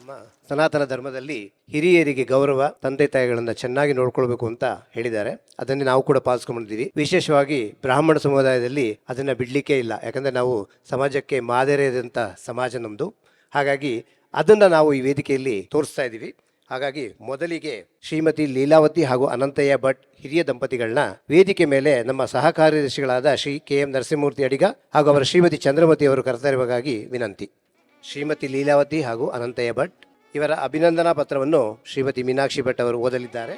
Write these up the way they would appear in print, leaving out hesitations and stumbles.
ನಮ್ಮ ಸನಾತನ ಧರ್ಮದಲ್ಲಿ ಹಿರಿಯರಿಗೆ ಗೌರವ, ತಂದೆ ತಾಯಿಗಳನ್ನ ಚೆನ್ನಾಗಿ ನೋಡ್ಕೊಳ್ಬೇಕು ಅಂತ ಹೇಳಿದ್ದಾರೆ. ಅದನ್ನೇ ನಾವು ಕೂಡ ಪಾಲಿಸ್ಕೊಂಡ್ಬಂದಿದ್ದೀವಿ. ವಿಶೇಷವಾಗಿ ಬ್ರಾಹ್ಮಣ ಸಮುದಾಯದಲ್ಲಿ ಅದನ್ನ ಬಿಡ್ಲಿಕ್ಕೆ ಇಲ್ಲ. ಯಾಕಂದ್ರೆ ನಾವು ಸಮಾಜಕ್ಕೆ ಮಾದರಿಯಾದಂಥ ಸಮಾಜ ನಮ್ಮದು. ಹಾಗಾಗಿ ಅದನ್ನ ನಾವು ಈ ವೇದಿಕೆಯಲ್ಲಿ ತೋರಿಸ್ತಾ ಇದ್ದೀವಿ. ಹಾಗಾಗಿ ಮೊದಲಿಗೆ ಶ್ರೀಮತಿ ಲೀಲಾವತಿ ಹಾಗೂ ಅನಂತಯ್ಯ ಭಟ್ ಹಿರಿಯ ದಂಪತಿಗಳನ್ನ ವೇದಿಕೆ ಮೇಲೆ ನಮ್ಮ ಸಹ ಕಾರ್ಯದರ್ಶಿಗಳಾದ ಶ್ರೀ KM ನರಸಿಂಹಮೂರ್ತಿ ಅಡಿಗ ಹಾಗೂ ಅವರ ಶ್ರೀಮತಿ ಚಂದ್ರಮತಿ ಅವರು ಕರ್ತವ್ಯವಾಗಿ ವಿನಂತಿ. ಶ್ರೀಮತಿ ಲೀಲಾವತಿ ಹಾಗೂ ಅನಂತಯ್ಯ ಭಟ್ ಇವರ ಅಭಿನಂದನಾ ಪತ್ರವನ್ನು ಶ್ರೀಮತಿ ಮೀನಾಕ್ಷಿ ಭಟ್ ಅವರು ಓದಲಿದ್ದಾರೆ.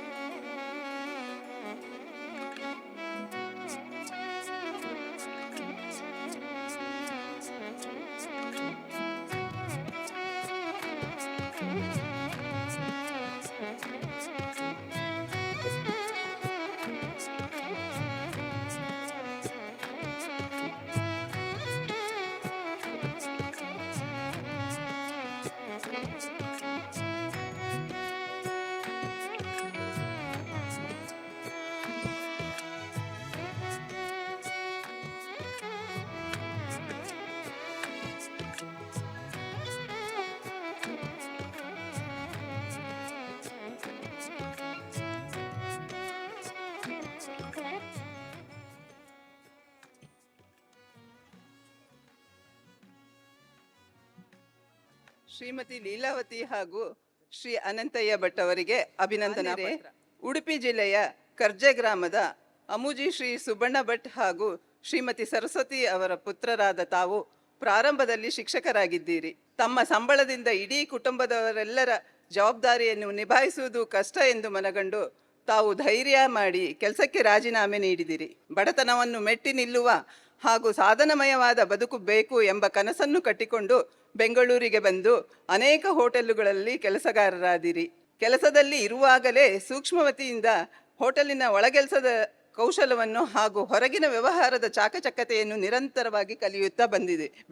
ಶ್ರೀಮತಿ ಲೀಲಾವತಿ ಹಾಗೂ ಶ್ರೀ ಅನಂತಯ್ಯ ಭಟ್ ಅವರಿಗೆ ಅಭಿನಂದನಾ ಪತ್ರ. ಉಡುಪಿ ಜಿಲ್ಲೆಯ ಕರ್ಜೆ ಗ್ರಾಮದ ಅಮುಜಿ ಶ್ರೀ ಸುಬ್ಬಣ್ಣ ಭಟ್ ಹಾಗೂ ಶ್ರೀಮತಿ ಸರಸ್ವತಿ ಅವರ ಪುತ್ರರಾದ ತಾವು ಪ್ರಾರಂಭದಲ್ಲಿ ಶಿಕ್ಷಕರಾಗಿದ್ದೀರಿ. ತಮ್ಮ ಸಂಬಳದಿಂದ ಇಡೀ ಕುಟುಂಬದವರೆಲ್ಲರ ಜವಾಬ್ದಾರಿಯನ್ನು ನಿಭಾಯಿಸುವುದು ಕಷ್ಟ ಎಂದು ಮನಗಂಡು ತಾವು ಧೈರ್ಯ ಮಾಡಿ ಕೆಲಸಕ್ಕೆ ರಾಜೀನಾಮೆ ನೀಡಿದಿರಿ. ಬಡತನವನ್ನು ಮೆಟ್ಟಿ ನಿಲ್ಲುವ ಹಾಗೂ ಸಾಧನಮಯವಾದ ಬದುಕು ಬೇಕು ಎಂಬ ಕನಸನ್ನು ಕಟ್ಟಿಕೊಂಡು ಬೆಂಗಳೂರಿಗೆ ಬಂದು ಅನೇಕ ಹೋಟೆಲುಗಳಲ್ಲಿ ಕೆಲಸಗಾರರಾದಿರಿ. ಕೆಲಸದಲ್ಲಿ ಇರುವಾಗಲೇ ಸೂಕ್ಷ್ಮವತಿಯಿಂದ ಹೋಟೆಲಿನ ಒಳಗೆಲಸದ ಕೌಶಲವನ್ನು ಹಾಗೂ ಹೊರಗಿನ ವ್ಯವಹಾರದ ಚಾಕಚಕ್ಯತೆಯನ್ನು ನಿರಂತರವಾಗಿ ಕಲಿಯುತ್ತಾ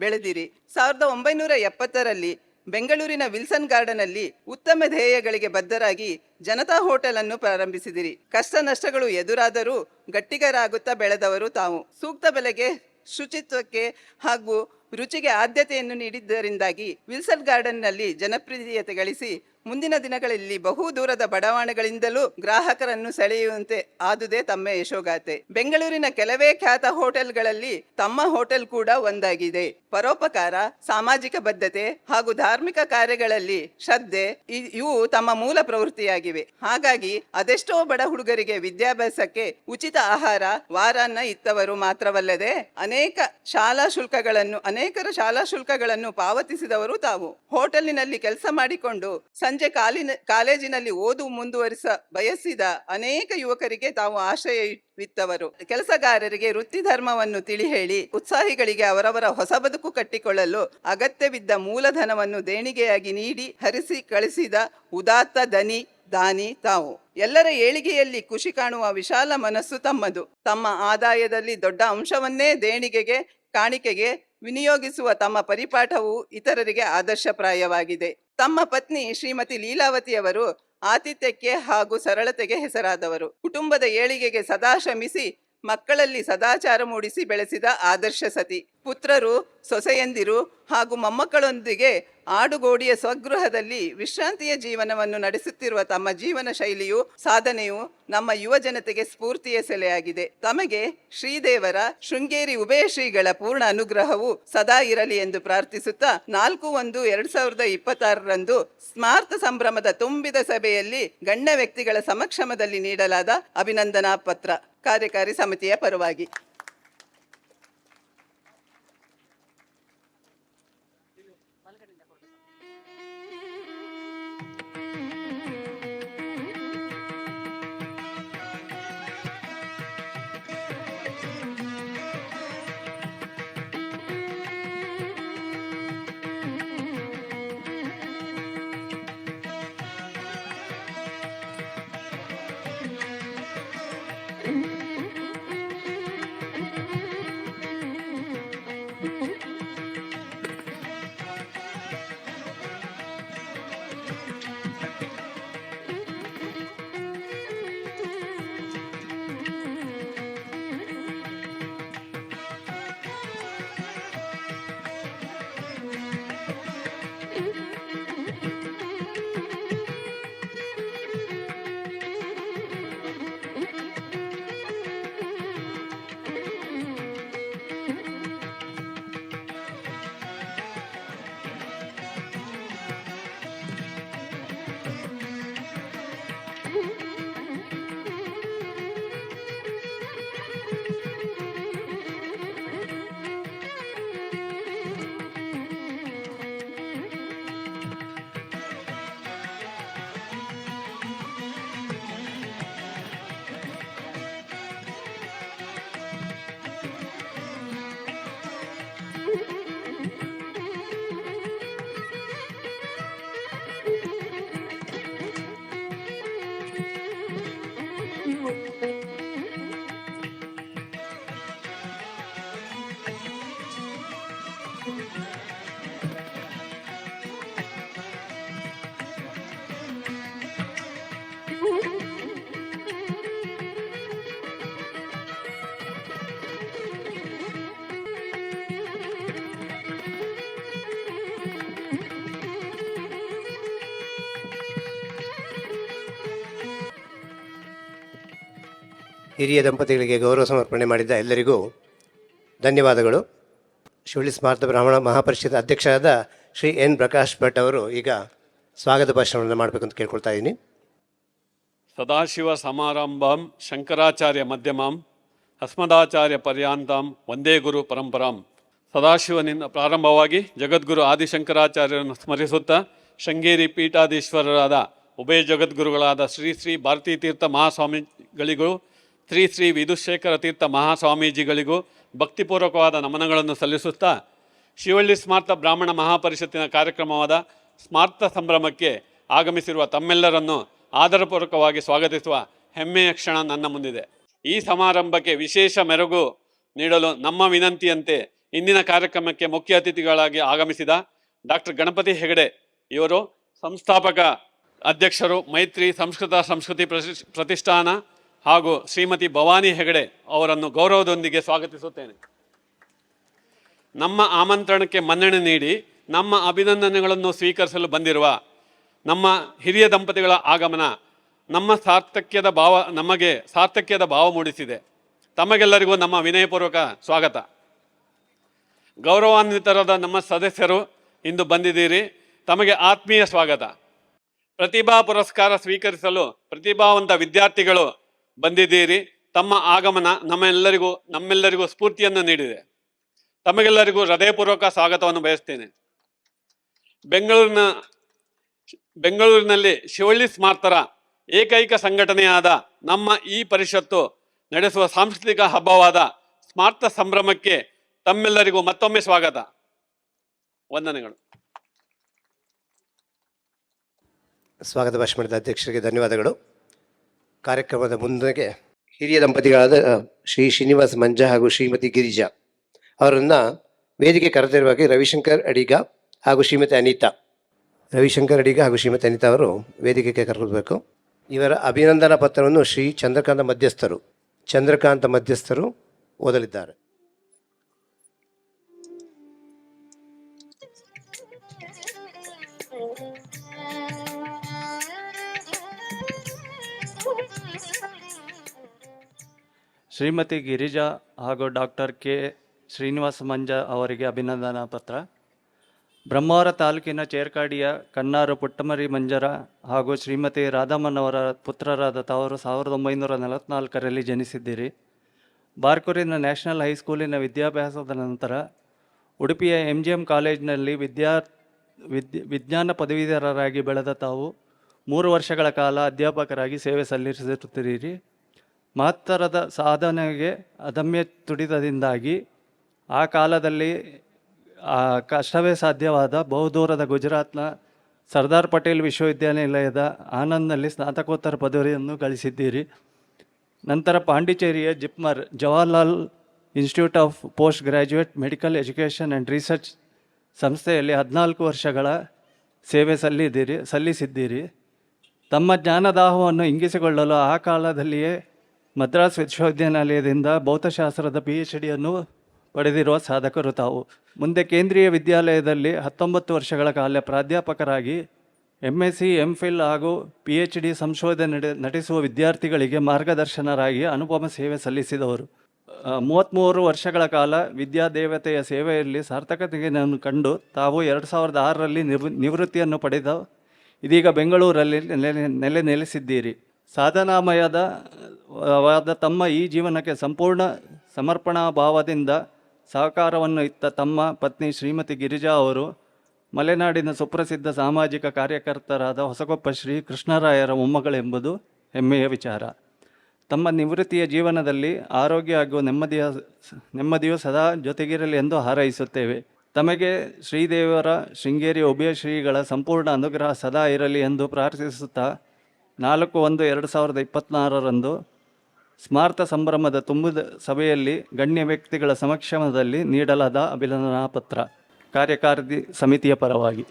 ಬೆಳೆದಿರಿ. 1970ರಲ್ಲಿ ಬೆಂಗಳೂರಿನ ವಿಲ್ಸನ್ ಗಾರ್ಡನಲ್ಲಿ ಉತ್ತಮ ಧ್ಯೇಯಗಳಿಗೆ ಬದ್ಧರಾಗಿ ಜನತಾ ಹೋಟೆಲ್ ಅನ್ನು ಪ್ರಾರಂಭಿಸಿದಿರಿ. ಕಷ್ಟ ನಷ್ಟಗಳು ಎದುರಾದರೂ ಗಟ್ಟಿಗರಾಗುತ್ತಾ ಬೆಳೆದವರು ತಾವು. ಸೂಕ್ತ ಬೆಲೆಗೆ, ಶುಚಿತ್ವಕ್ಕೆ ಹಾಗೂ ರುಚಿಗೆ ಆದ್ಯತೆಯನ್ನು ನೀಡಿದ್ದರಿಂದಾಗಿ ವಿಲ್ಸನ್ ಗಾರ್ಡನ್ನಲ್ಲಿ ಜನಪ್ರಿಯತೆ ಗಳಿಸಿ ಮುಂದಿನ ದಿನಗಳಲ್ಲಿ ಬಹು ದೂರದ ಬಡಾವಣೆಗಳಿಂದಲೂ ಗ್ರಾಹಕರನ್ನು ಸೆಳೆಯುವಂತೆ ಆದುದೇ ತಮ್ಮ ಯಶೋಗಾಥೆ. ಬೆಂಗಳೂರಿನ ಕೆಲವೇ ಖ್ಯಾತ ಹೋಟೆಲ್ಗಳಲ್ಲಿ ತಮ್ಮ ಹೋಟೆಲ್ ಕೂಡ ಒಂದಾಗಿದೆ. ಪರೋಪಕಾರ, ಸಾಮಾಜಿಕ ಬದ್ಧತೆ ಹಾಗೂ ಧಾರ್ಮಿಕ ಕಾರ್ಯಗಳಲ್ಲಿ ಶ್ರದ್ಧೆ ಇವು ತಮ್ಮ ಮೂಲ ಪ್ರವೃತ್ತಿಯಾಗಿವೆ. ಹಾಗಾಗಿ ಅದೆಷ್ಟೋ ಬಡ ಹುಡುಗರಿಗೆ ವಿದ್ಯಾಭ್ಯಾಸಕ್ಕೆ ಉಚಿತ ಆಹಾರ, ವಾರಾನ್ನ ಇತ್ತವರು ಮಾತ್ರವಲ್ಲದೆ ಅನೇಕರ ಶಾಲಾ ಶುಲ್ಕಗಳನ್ನು ಪಾವತಿಸಿದವರು ತಾವು. ಹೋಟೆಲಿನಲ್ಲಿ ಕೆಲಸ ಮಾಡಿಕೊಂಡು ಸಂಜೆ ಕಾಲೇಜಿನಲ್ಲಿ ಓದು ಮುಂದುವರಿಸ ಬಯಸಿದ ಅನೇಕ ಯುವಕರಿಗೆ ತಾವು ಆಶ್ರಯವಿತ್ತವರು. ಕೆಲಸಗಾರರಿಗೆ ವೃತ್ತಿ ಧರ್ಮವನ್ನು ತಿಳಿ ಹೇಳಿ ಉತ್ಸಾಹಿಗಳಿಗೆ ಅವರವರ ಹೊಸ ಬದುಕು ಕಟ್ಟಿಕೊಳ್ಳಲು ಅಗತ್ಯವಿದ್ದ ಮೂಲಧನವನ್ನು ದೇಣಿಗೆಯಾಗಿ ನೀಡಿ ಹರಿಸಿ ಕಳಿಸಿದ ಉದಾತ್ತ ದಾನಿ ತಾವು. ಎಲ್ಲರ ಏಳಿಗೆಯಲ್ಲಿ ಖುಷಿ ಕಾಣುವ ವಿಶಾಲ ಮನಸ್ಸು ತಮ್ಮದು. ತಮ್ಮ ಆದಾಯದಲ್ಲಿ ದೊಡ್ಡ ಅಂಶವನ್ನೇ ದೇಣಿಗೆಗೆ, ಕಾಣಿಕೆಗೆ ವಿನಿಯೋಗಿಸುವ ತಮ್ಮ ಪರಿಪಾಠವು ಇತರರಿಗೆ ಆದರ್ಶಪ್ರಾಯವಾಗಿದೆ. ತಮ್ಮ ಪತ್ನಿ ಶ್ರೀಮತಿ ಲೀಲಾವತಿಯವರು ಆತಿಥ್ಯಕ್ಕೆ ಹಾಗೂ ಸರಳತೆಗೆ ಹೆಸರಾದವರು. ಕುಟುಂಬದ ಏಳಿಗೆಗೆ ಸದಾ ಶ್ರಮಿಸಿ ಮಕ್ಕಳಲ್ಲಿ ಸದಾಚಾರ ಮೂಡಿಸಿ ಬೆಳೆಸಿದ ಆದರ್ಶ ಸತಿ. ಪುತ್ರರು, ಸೊಸೆಯಂದಿರು ಹಾಗೂ ಮೊಮ್ಮಕ್ಕಳೊಂದಿಗೆ ಆಡುಗೋಡಿಯ ಸ್ವಗೃಹದಲ್ಲಿ ವಿಶ್ರಾಂತಿಯ ಜೀವನವನ್ನು ನಡೆಸುತ್ತಿರುವ ತಮ್ಮ ಜೀವನ ಶೈಲಿಯು, ಸಾಧನೆಯು ನಮ್ಮ ಯುವ ಜನತೆಗೆ ಸ್ಫೂರ್ತಿಯ ಸೆಲೆಯಾಗಿದೆ. ತಮಗೆ ಶ್ರೀದೇವರ ಶೃಂಗೇರಿ ಉಭಯ ಶ್ರೀಗಳ ಪೂರ್ಣ ಅನುಗ್ರಹವು ಸದಾ ಇರಲಿ ಎಂದು ಪ್ರಾರ್ಥಿಸುತ್ತಾ 4/1/2026ರಂದು ಸ್ಮಾರ್ತ ಸಂಭ್ರಮದ ತುಂಬಿದ ಸಭೆಯಲ್ಲಿ ಗಣ್ಯ ವ್ಯಕ್ತಿಗಳ ಸಮಕ್ಷಮದಲ್ಲಿ ನೀಡಲಾದ ಅಭಿನಂದನಾ ಪತ್ರ ಕಾರ್ಯಕಾರಿ ಸಮಿತಿಯ ಪರವಾಗಿ. ಹಿರಿಯ ದಂಪತಿಗಳಿಗೆ ಗೌರವ ಸಮರ್ಪಣೆ ಮಾಡಿದ ಎಲ್ಲರಿಗೂ ಧನ್ಯವಾದಗಳು. ಶಿವಳ್ಳಿ ಸ್ಮಾರ್ತ ಬ್ರಾಹ್ಮಣ ಮಹಾಪರಿಷತ್ ಅಧ್ಯಕ್ಷರಾದ ಶ್ರೀ ಎನ್ ಪ್ರಕಾಶ್ ಭಟ್ ಅವರು ಈಗ ಸ್ವಾಗತ ಭಾಷಣವನ್ನು ಮಾಡಬೇಕಂತ ಕೇಳ್ಕೊಳ್ತಾ ಇದ್ದೀನಿ. ಸದಾಶಿವ ಸಮಾರಂಭಂ ಶಂಕರಾಚಾರ್ಯ ಮಧ್ಯಮಂ ಅಸ್ಮದಾಚಾರ್ಯ ಪರ್ಯಾಂತಂ ವಂದೇ ಗುರು ಪರಂಪರಾಂ. ಸದಾಶಿವನಿಂದ ಪ್ರಾರಂಭವಾಗಿ ಜಗದ್ಗುರು ಆದಿಶಂಕರಾಚಾರ್ಯರನ್ನು ಸ್ಮರಿಸುತ್ತಾ ಶೃಂಗೇರಿ ಪೀಠಾಧೀಶ್ವರರಾದ ಉಭಯ ಜಗದ್ಗುರುಗಳಾದ ಶ್ರೀ ಶ್ರೀ ಭಾರತೀ ತೀರ್ಥ ಮಹಾಸ್ವಾಮಿಗಳಿಗೂ ಶ್ರೀ ಶ್ರೀ ವಿಧುಶೇಖರ ತೀರ್ಥ ಮಹಾಸ್ವಾಮೀಜಿಗಳಿಗೂ ಭಕ್ತಿಪೂರ್ವಕವಾದ ನಮನಗಳನ್ನು ಸಲ್ಲಿಸುತ್ತಾ ಶಿವಳ್ಳಿ ಸ್ಮಾರ್ತ ಬ್ರಾಹ್ಮಣ ಮಹಾಪರಿಷತ್ತಿನ ಕಾರ್ಯಕ್ರಮವಾದ ಸ್ಮಾರ್ತ ಸಂಭ್ರಮಕ್ಕೆ ಆಗಮಿಸಿರುವ ತಮ್ಮೆಲ್ಲರನ್ನು ಆದರಪೂರ್ವಕವಾಗಿ ಸ್ವಾಗತಿಸುವ ಹೆಮ್ಮೆಯ ಕ್ಷಣ ನನ್ನ ಮುಂದಿದೆ. ಈ ಸಮಾರಂಭಕ್ಕೆ ವಿಶೇಷ ಮೆರುಗು ನೀಡಲು ನಮ್ಮ ವಿನಂತಿಯಂತೆ ಇಂದಿನ ಕಾರ್ಯಕ್ರಮಕ್ಕೆ ಮುಖ್ಯ ಅತಿಥಿಗಳಾಗಿ ಆಗಮಿಸಿದ ಡಾಕ್ಟರ್ ಗಣಪತಿ ಹೆಗಡೆ ಇವರು ಸಂಸ್ಥಾಪಕ ಅಧ್ಯಕ್ಷರು ಮೈತ್ರಿ ಸಂಸ್ಕೃತಿ ಪ್ರತಿಷ್ಠಾನ ಹಾಗೂ ಶ್ರೀಮತಿ ಭವಾನಿ ಹೆಗಡೆ ಅವರನ್ನು ಗೌರವದೊಂದಿಗೆ ಸ್ವಾಗತಿಸುತ್ತೇನೆ. ನಮ್ಮ ಆಮಂತ್ರಣಕ್ಕೆ ಮನ್ನಣೆ ನೀಡಿ ನಮ್ಮ ಅಭಿನಂದನೆಗಳನ್ನು ಸ್ವೀಕರಿಸಲು ಬಂದಿರುವ ನಮ್ಮ ಹಿರಿಯ ದಂಪತಿಗಳ ಆಗಮನ ನಮಗೆ ಸಾರ್ಥಕ್ಯದ ಭಾವ ಮೂಡಿಸಿದೆ. ತಮಗೆಲ್ಲರಿಗೂ ನಮ್ಮ ವಿನಯಪೂರ್ವಕ ಸ್ವಾಗತ. ಗೌರವಾನ್ವಿತರಾದ ನಮ್ಮ ಸದಸ್ಯರು ಇಂದು ಬಂದಿದ್ದೀರಿ, ತಮಗೆ ಆತ್ಮೀಯ ಸ್ವಾಗತ. ಪ್ರತಿಭಾ ಪುರಸ್ಕಾರ ಸ್ವೀಕರಿಸಲು ಪ್ರತಿಭಾವಂತ ವಿದ್ಯಾರ್ಥಿಗಳು ಬಂದಿದ್ದೀರಿ. ತಮ್ಮ ಆಗಮನ ನಮ್ಮೆಲ್ಲರಿಗೂ ಸ್ಫೂರ್ತಿಯನ್ನು ನೀಡಿದೆ. ತಮಗೆಲ್ಲರಿಗೂ ಹೃದಯಪೂರ್ವಕ ಸ್ವಾಗತವನ್ನು ಬಯಸ್ತೇನೆ. ಬೆಂಗಳೂರಿನಲ್ಲಿ ಶಿವಳ್ಳಿ ಸ್ಮಾರ್ತರ ಏಕೈಕ ಸಂಘಟನೆಯಾದ ನಮ್ಮ ಈ ಪರಿಷತ್ತು ನಡೆಸುವ ಸಾಂಸ್ಕೃತಿಕ ಹಬ್ಬವಾದ ಸ್ಮಾರ್ತ ಸಂಭ್ರಮಕ್ಕೆ ತಮ್ಮೆಲ್ಲರಿಗೂ ಮತ್ತೊಮ್ಮೆ ಸ್ವಾಗತ, ವಂದನೆಗಳು. ಸ್ವಾಗತ ಭಾಷಣ ಮಾಡಿದ ಅಧ್ಯಕ್ಷರಿಗೆ ಧನ್ಯವಾದಗಳು. ಕಾರ್ಯಕ್ರಮದ ಮುಂದೆಗೆ ಹಿರಿಯ ದಂಪತಿಗಳಾದ ಶ್ರೀ ಶ್ರೀನಿವಾಸ್ ಮಂಜಾ ಹಾಗೂ ಶ್ರೀಮತಿ ಗಿರಿಜಾ ಅವರನ್ನು ವೇದಿಕೆ ಕರೆದಿರುವಾಗಿ ರವಿಶಂಕರ್ ಅಡಿಗ ಹಾಗೂ ಶ್ರೀಮತಿ ಅನಿತಾ ಅವರು ವೇದಿಕೆಗೆ ಕರೆದಬೇಕು. ಇವರ ಅಭಿನಂದನಾ ಪತ್ರವನ್ನು ಶ್ರೀ ಚಂದ್ರಕಾಂತ ಮಧ್ಯಸ್ಥರು ಓದಲಿದ್ದಾರೆ. ಶ್ರೀಮತಿ ಗಿರಿಜಾ ಹಾಗೂ ಡಾಕ್ಟರ್ ಕೆ ಶ್ರೀನಿವಾಸ ಮಂಜಾ ಅವರಿಗೆ ಅಭಿನಂದನಾ ಪತ್ರ. ಬ್ರಹ್ಮಾವರ ತಾಲೂಕಿನ ಚೇರ್ಕಾಡಿಯ ಕನ್ನಾರು ಪುಟ್ಟಮರಿ ಮಂಜರ ಹಾಗೂ ಶ್ರೀಮತಿ ರಾಧಮ್ಮನವರ ಪುತ್ರರಾದ ತಾವರು 1944ರಲ್ಲಿ ಜನಿಸಿದ್ದೀರಿ. ಬಾರ್ಕೂರಿನ ನ್ಯಾಷನಲ್ ಹೈಸ್ಕೂಲಿನ ವಿದ್ಯಾಭ್ಯಾಸದ ನಂತರ ಉಡುಪಿಯ MGM ಕಾಲೇಜಿನಲ್ಲಿ ವಿಜ್ಞಾನ ಪದವೀಧರರಾಗಿ ಬೆಳೆದ ತಾವು 3 ವರ್ಷಗಳ ಕಾಲ ಅಧ್ಯಾಪಕರಾಗಿ ಸೇವೆ ಸಲ್ಲಿಸುತ್ತಿದ್ದೀರಿ. ಮಹತ್ತರದ ಸಾಧನೆಗೆ ಅದಮ್ಯ ತುಡಿತದಿಂದಾಗಿ ಆ ಕಾಲದಲ್ಲಿ ಕಷ್ಟವೇ ಸಾಧ್ಯವಾದ ಬಹುದೂರದ ಗುಜರಾತ್ನ ಸರ್ದಾರ್ ಪಟೇಲ್ ವಿಶ್ವವಿದ್ಯಾನಿಲಯದ ಆನಂದ್ನಲ್ಲಿ ಸ್ನಾತಕೋತ್ತರ ಪದವಿಯನ್ನು ಗಳಿಸಿದ್ದೀರಿ. ನಂತರ ಪಾಂಡಿಚೇರಿಯ JIPMER Jawaharlal institute of post graduate medical education and research ಸಂಸ್ಥೆಯಲ್ಲಿ 14 ವರ್ಷಗಳ ಸೇವೆ ಸಲ್ಲಿಸಿದ್ದೀರಿ. ತಮ್ಮ ಜ್ಞಾನದಾಹವನ್ನು ಇಂಗಿಸಿಕೊಳ್ಳಲು ಆ ಕಾಲದಲ್ಲಿಯೇ ಮದ್ರಾಸ್ ವಿಶ್ವವಿದ್ಯಾನಿಲಯದಿಂದ ಭೌತಶಾಸ್ತ್ರದ PhDಯನ್ನು ಪಡೆದಿರುವ ಸಾಧಕರು ತಾವು. ಮುಂದೆ ಕೇಂದ್ರೀಯ ವಿದ್ಯಾಲಯದಲ್ಲಿ 19 ವರ್ಷಗಳ ಕಾಲ ಪ್ರಾಧ್ಯಾಪಕರಾಗಿ MSc MPhil ಹಾಗೂ PhD ಸಂಶೋಧನೆ ನಡೆಸುವ ವಿದ್ಯಾರ್ಥಿಗಳಿಗೆ ಮಾರ್ಗದರ್ಶನರಾಗಿ ಅನುಪಮ ಸೇವೆ ಸಲ್ಲಿಸಿದವರು. 33 ವರ್ಷಗಳ ಕಾಲ ವಿದ್ಯಾದೇವತೆಯ ಸೇವೆಯಲ್ಲಿ ಸಾರ್ಥಕತೆಯನ್ನು ಕಂಡು ತಾವು 2006ರಲ್ಲಿ ನಿವೃತ್ತಿಯನ್ನು ಪಡೆದ ಇದೀಗ ಬೆಂಗಳೂರಲ್ಲಿ ನೆಲೆಸಿದ್ದೀರಿ. ಸಾಧನಾಮಯವಾದ ತಮ್ಮ ಈ ಜೀವನಕ್ಕೆ ಸಂಪೂರ್ಣ ಸಮರ್ಪಣಾ ಭಾವದಿಂದ ಸಹಕಾರವನ್ನು ಇತ್ತ ತಮ್ಮ ಪತ್ನಿ ಶ್ರೀಮತಿ ಗಿರಿಜಾ ಅವರು ಮಲೆನಾಡಿನ ಸುಪ್ರಸಿದ್ಧ ಸಾಮಾಜಿಕ ಕಾರ್ಯಕರ್ತರಾದ ಹೊಸಕೊಪ್ಪ ಶ್ರೀ ಕೃಷ್ಣರಾಯರ ಮೊಮ್ಮಗಳೆಂಬುದು ಹೆಮ್ಮೆಯ ವಿಚಾರ. ತಮ್ಮ ನಿವೃತ್ತಿಯ ಜೀವನದಲ್ಲಿ ಆರೋಗ್ಯ ಹಾಗೂ ನೆಮ್ಮದಿಯು ಸದಾ ಜೊತೆಗಿರಲಿ ಎಂದು ಹಾರೈಸುತ್ತೇವೆ. ತಮಗೆ ಶ್ರೀದೇವರ ಶೃಂಗೇರಿ ಉಭಯ ಶ್ರೀಗಳ ಸಂಪೂರ್ಣ ಅನುಗ್ರಹ ಸದಾ ಇರಲಿ ಎಂದು ಪ್ರಾರ್ಥಿಸುತ್ತಾ 4/1/2024ರಂದು ಸ್ಮಾರ್ತ ಸಂಭ್ರಮದ ತುಂಬಿದ ಸಭೆಯಲ್ಲಿ ಗಣ್ಯ ವ್ಯಕ್ತಿಗಳ ಸಮಕ್ಷಮದಲ್ಲಿ ನೀಡಲಾದ ಅಭಿನಂದನಾ ಪತ್ರ. ಕಾರ್ಯಕಾರಿ ಸಮಿತಿಯ ಪರವಾಗಿ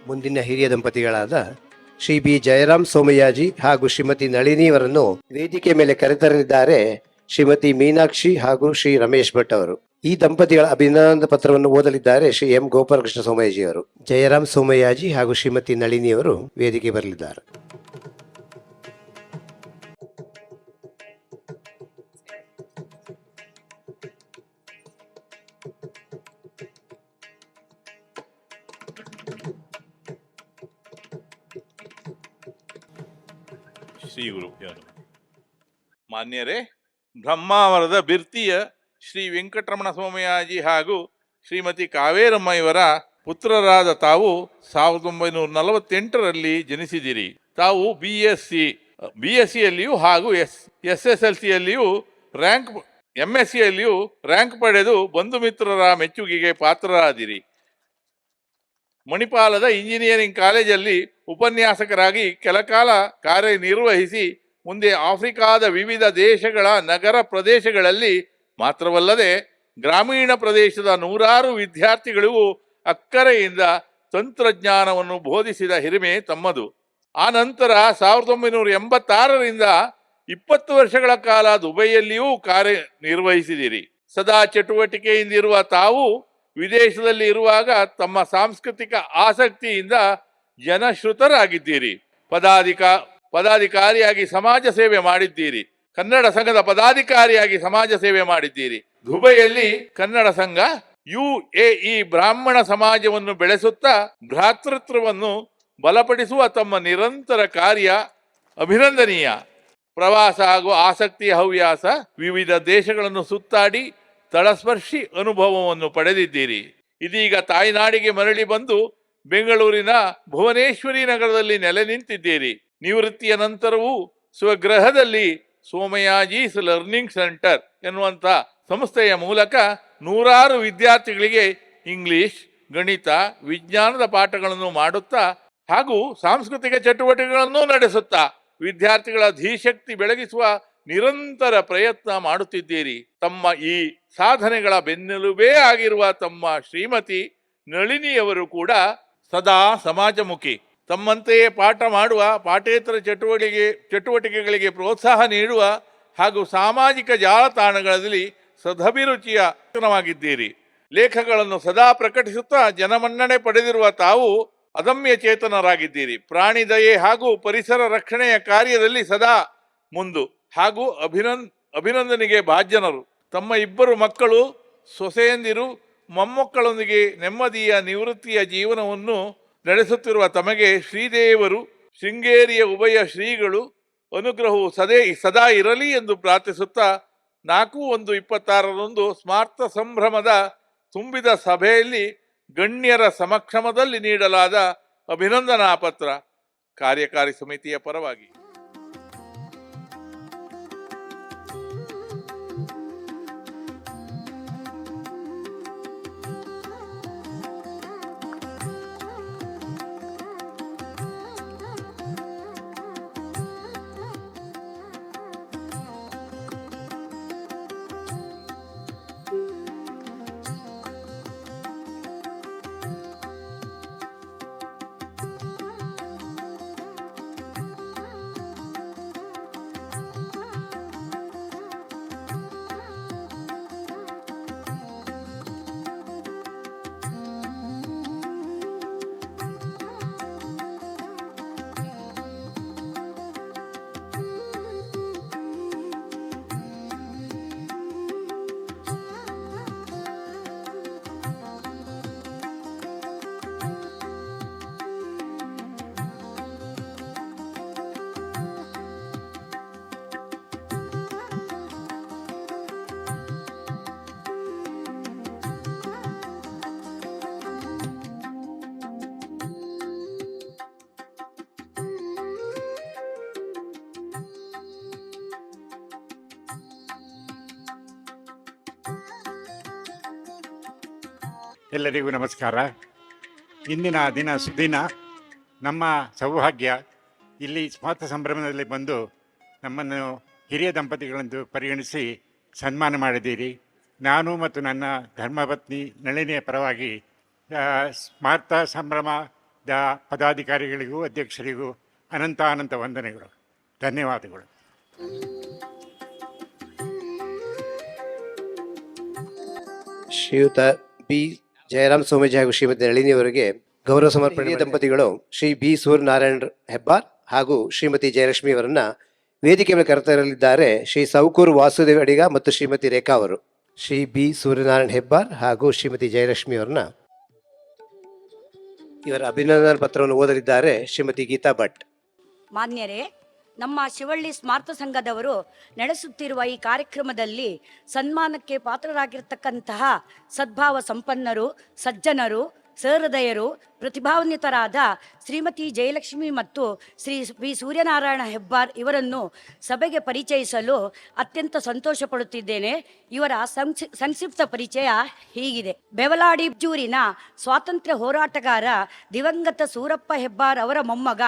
ಮುಂದಿನ ಹಿರಿಯ ದಂಪತಿಗಳಾದ ಶ್ರೀ ಬಿ ಜಯರಾಮ್ ಸೋಮಯಾಜಿ ಹಾಗೂ ಶ್ರೀಮತಿ ನಳಿನಿಯವರನ್ನು ವೇದಿಕೆ ಮೇಲೆ ಕರೆತರಲಿದ್ದಾರೆ ಶ್ರೀಮತಿ ಮೀನಾಕ್ಷಿ ಹಾಗೂ ಶ್ರೀ ರಮೇಶ್ ಭಟ್ ಅವರು. ಈ ದಂಪತಿಗಳ ಅಭಿನಂದನಾ ಪತ್ರವನ್ನು ಓದಲಿದ್ದಾರೆ ಶ್ರೀ ಎಂ ಗೋಪಾಲಕೃಷ್ಣ ಸೋಮಯಾಜಿ ಅವರು. ಜಯರಾಮ್ ಸೋಮಯಾಜಿ ಹಾಗೂ ಶ್ರೀಮತಿ ನಳಿನಿಯವರು ವೇದಿಕೆ ಬರಲಿದ್ದಾರೆ. ಶ್ರೀ ಗುರುಭ್ಯೋ ನಮಃ. ಮಾನ್ಯರೇ, ಬ್ರಹ್ಮಾವರದ ಬಿರ್ತಿಯ ಶ್ರೀ ವೆಂಕಟರಮಣ ಸೋಮಯಾಜಿ ಹಾಗೂ ಶ್ರೀಮತಿ ಕಾವೇರಮ್ಮ ಇವರ ಪುತ್ರರಾದ ತಾವು 1948ರಲ್ಲಿ ಜನಿಸಿದಿರಿ. ತಾವು ಬಿ ಎಸ್ ಸಿಯಲ್ಲಿಯೂ ಹಾಗೂ SSLCಯಲ್ಲಿಯೂ ರ್ಯಾಂಕ್ MSCಯಲ್ಲಿಯೂ ರ್ಯಾಂಕ್ ಪಡೆದು ಬಂಧು ಮಿತ್ರರ ಮೆಚ್ಚುಗೆಗೆ ಪಾತ್ರರಾದಿರಿ. ಮಣಿಪಾಲದ ಇಂಜಿನಿಯರಿಂಗ್ ಕಾಲೇಜಲ್ಲಿ ಉಪನ್ಯಾಸಕರಾಗಿ ಕೆಲಕಾಲ ಕಾರ್ಯನಿರ್ವಹಿಸಿ ಮುಂದೆ ಆಫ್ರಿಕಾದ ವಿವಿಧ ದೇಶಗಳ ನಗರ ಪ್ರದೇಶಗಳಲ್ಲಿ ಮಾತ್ರವಲ್ಲದೆ ಗ್ರಾಮೀಣ ಪ್ರದೇಶದ ನೂರಾರು ವಿದ್ಯಾರ್ಥಿಗಳಿಗೂ ಅಕ್ಕರೆಯಿಂದ ತಂತ್ರಜ್ಞಾನವನ್ನು ಬೋಧಿಸಿದ ಹಿರಿಮೆ ತಮ್ಮದು. ಆ ನಂತರ 1986ರಿಂದ 20 ವರ್ಷಗಳ ಕಾಲ ದುಬೈಯಲ್ಲಿಯೂ ಕಾರ್ಯನಿರ್ವಹಿಸಿದಿರಿ. ಸದಾ ಚಟುವಟಿಕೆಯಿಂದಿರುವ ತಾವು ವಿದೇಶದಲ್ಲಿ ಇರುವಾಗ ತಮ್ಮ ಸಾಂಸ್ಕೃತಿಕ ಆಸಕ್ತಿಯಿಂದ ಜನಶ್ರುತರಾಗಿದ್ದೀರಿ. ಪದಾಧಿಕಾರಿಯಾಗಿ ಸಮಾಜ ಸೇವೆ ಮಾಡಿದ್ದೀರಿ. ಕನ್ನಡ ಸಂಘದ ಪದಾಧಿಕಾರಿಯಾಗಿ ಸಮಾಜ ಸೇವೆ ಮಾಡಿದ್ದೀರಿ. ದುಬೈಯಲ್ಲಿ ಕನ್ನಡ ಸಂಘ UAE ಬ್ರಾಹ್ಮಣ ಸಮಾಜವನ್ನು ಬೆಳೆಸುತ್ತಾ ಭ್ರಾತೃತ್ವವನ್ನು ಬಲಪಡಿಸುವ ತಮ್ಮ ನಿರಂತರ ಕಾರ್ಯ ಅಭಿನಂದನೀಯ. ಪ್ರವಾಸ ಹಾಗೂ ಆಸಕ್ತಿಯ ಹವ್ಯಾಸ, ವಿವಿಧ ದೇಶಗಳನ್ನು ಸುತ್ತಾಡಿ ತಳಸ್ಪರ್ಶಿ ಅನುಭವವನ್ನು ಪಡೆದಿದ್ದೀರಿ. ಇದೀಗ ತಾಯ್ನಾಡಿಗೆ ಮರಳಿ ಬಂದು ಬೆಂಗಳೂರಿನ ಭುವನೇಶ್ವರಿ ನಗರದಲ್ಲಿ ನೆಲೆ ನಿಂತಿದ್ದೀರಿ. ನಿವೃತ್ತಿಯ ನಂತರವೂ ಸ್ವಗೃಹದಲ್ಲಿ ಸೋಮಯಾಜೀಸ್ ಲರ್ನಿಂಗ್ ಸೆಂಟರ್ ಎನ್ನುವಂಥ ಸಂಸ್ಥೆಯ ಮೂಲಕ ನೂರಾರು ವಿದ್ಯಾರ್ಥಿಗಳಿಗೆ ಇಂಗ್ಲಿಷ್, ಗಣಿತ, ವಿಜ್ಞಾನದ ಪಾಠಗಳನ್ನು ಮಾಡುತ್ತಾ ಹಾಗೂ ಸಾಂಸ್ಕೃತಿಕ ಚಟುವಟಿಕೆಗಳನ್ನು ನಡೆಸುತ್ತಾ ವಿದ್ಯಾರ್ಥಿಗಳ ಧೀಶಕ್ತಿ ಬೆಳಗಿಸುವ ನಿರಂತರ ಪ್ರಯತ್ನ ಮಾಡುತ್ತಿದ್ದೀರಿ. ತಮ್ಮ ಈ ಸಾಧನೆಗಳ ಬೆನ್ನೆಲುಬೇ ಆಗಿರುವ ತಮ್ಮ ಶ್ರೀಮತಿ ನಳಿನಿಯವರು ಕೂಡ ಸದಾ ಸಮಾಜಮುಖಿ. ತಮ್ಮಂತೆಯೇ ಪಾಠ ಮಾಡುವ, ಪಾಠೇತರ ಚಟುವಟಿಕೆಗಳಿಗೆ ಪ್ರೋತ್ಸಾಹ ನೀಡುವ ಹಾಗೂ ಸಾಮಾಜಿಕ ಜಾಲತಾಣಗಳಲ್ಲಿ ಸದಭಿರುಚಿಯವಾಗಿದ್ದೀರಿ. ಲೇಖಗಳನ್ನು ಸದಾ ಪ್ರಕಟಿಸುತ್ತಾ ಜನಮನ್ನಣೆ ಪಡೆದಿರುವ ತಾವು ಅದಮ್ಯ ಚೇತನರಾಗಿದ್ದೀರಿ. ಪ್ರಾಣಿ ದಯೆ ಹಾಗೂ ಪರಿಸರ ರಕ್ಷಣೆಯ ಕಾರ್ಯದಲ್ಲಿ ಸದಾ ಮುಂದು ಹಾಗೂ ಅಭಿನಂದನೆಗೆ ಭಾಜನರು. ತಮ್ಮ 2 ಮಕ್ಕಳು, ಸೊಸೆಯಂದಿರು, ಮೊಮ್ಮಕ್ಕಳೊಂದಿಗೆ ನೆಮ್ಮದಿಯ ನಿವೃತ್ತಿಯ ಜೀವನವನ್ನು ನಡೆಸುತ್ತಿರುವ ತಮಗೆ ಶ್ರೀದೇವರು, ಶೃಂಗೇರಿಯ ಉಭಯ ಶ್ರೀಗಳು ಅನುಗ್ರಹವು ಸದಾ ಇರಲಿ ಎಂದು ಪ್ರಾರ್ಥಿಸುತ್ತಾ 4/1/26ರಂದು ಸ್ಮಾರ್ತ ಸಂಭ್ರಮದ ತುಂಬಿದ ಸಭೆಯಲ್ಲಿ ಗಣ್ಯರ ಸಮಕ್ಷಮದಲ್ಲಿ ನೀಡಲಾದ ಅಭಿನಂದನಾ ಪತ್ರ ಕಾರ್ಯಕಾರಿ ಸಮಿತಿಯ ಪರವಾಗಿ ಎಲ್ಲರಿಗೂ ನಮಸ್ಕಾರ. ಇಂದಿನ ದಿನ ಸುದಿನ. ನಮ್ಮ ಸೌಭಾಗ್ಯ ಇಲ್ಲಿ ಸ್ವಾತ ಸಂಭ್ರಮದಲ್ಲಿ ಬಂದು ನಮ್ಮನ್ನು ಹಿರಿಯ ದಂಪತಿಗಳೆಂದು ಪರಿಗಣಿಸಿ ಸನ್ಮಾನ ಮಾಡಿದ್ದೀರಿ. ನಾನು ಮತ್ತು ನನ್ನ ಧರ್ಮಪತ್ನಿ ನಳಿನಿಯ ಪರವಾಗಿ ಸ್ಮಾರ್ತ ಸಂಭ್ರಮದ ಪದಾಧಿಕಾರಿಗಳಿಗೂ ಅಧ್ಯಕ್ಷರಿಗೂ ಅನಂತ ವಂದನೆಗಳು. ಧನ್ಯವಾದಗಳು. ಶ್ರೀಯುತ ಬಿ ಜಯರಾಮ್ ಸೋಮೇಜಿ ಹಾಗೂ ಶ್ರೀಮತಿ ನಳಿನಿಯವರಿಗೆ ಗೌರವ ಸಮರ್ಪಣೆ ದಂಪತಿಗಳು ಶ್ರೀ ಬಿ ಸೂರ್ಯನಾರಾಯಣ ಹೆಬ್ಬಾರ್ ಹಾಗೂ ಶ್ರೀಮತಿ ಜಯಲಕ್ಷ್ಮಿ ಅವರನ್ನ ವೇದಿಕೆ ಮೇಲೆ ಕರೆತರಲಿದ್ದಾರೆ ಶ್ರೀ ಸೌಕೂರ್ ವಾಸುದೇವ್ ಅಡಿಗ ಮತ್ತು ಶ್ರೀಮತಿ ರೇಖಾ ಅವರು. ಶ್ರೀ ಬಿ ಸೂರ್ಯನಾರಾಯಣ ಹೆಬ್ಬಾರ್ ಹಾಗೂ ಶ್ರೀಮತಿ ಜಯಲಕ್ಷ್ಮಿ ಅವರನ್ನ ಇವರ ಅಭಿನಂದನಾ ಪತ್ರವನ್ನು ಓದಲಿದ್ದಾರೆ ಶ್ರೀಮತಿ ಗೀತಾ ಭಟ್. ಮಾನ್ಯರೇ, ನಮ್ಮ ಶಿವಳ್ಳಿ ಸ್ಮಾರ್ತ ಸಂಘದವರು ನಡೆಸುತ್ತಿರುವ ಈ ಕಾರ್ಯಕ್ರಮದಲ್ಲಿ ಸನ್ಮಾನಕ್ಕೆ ಪಾತ್ರರಾಗಿರ್ತಕ್ಕಂತಹ ಸದ್ಭಾವ ಸಂಪನ್ನರು, ಸಜ್ಜನರು, ಸಹೃದಯರು, ಪ್ರತಿಭಾನ್ವಿತರಾದ ಶ್ರೀಮತಿ ಜಯಲಕ್ಷ್ಮಿ ಮತ್ತು ಶ್ರೀ ಬಿ ಸೂರ್ಯನಾರಾಯಣ ಹೆಬ್ಬಾರ್ ಇವರನ್ನು ಸಭೆಗೆ ಪರಿಚಯಿಸಲು ಅತ್ಯಂತ ಸಂತೋಷ ಪಡುತ್ತಿದ್ದೇನೆ. ಇವರ ಸಂಕ್ಷಿಪ್ತ ಪರಿಚಯ ಹೀಗಿದೆ. ಬೆವಲಾಡಿ ಜೂರಿನ ಸ್ವಾತಂತ್ರ್ಯ ಹೋರಾಟಗಾರ ದಿವಂಗತ ಸೂರಪ್ಪ ಹೆಬ್ಬಾರ್ ಅವರ ಮೊಮ್ಮಗ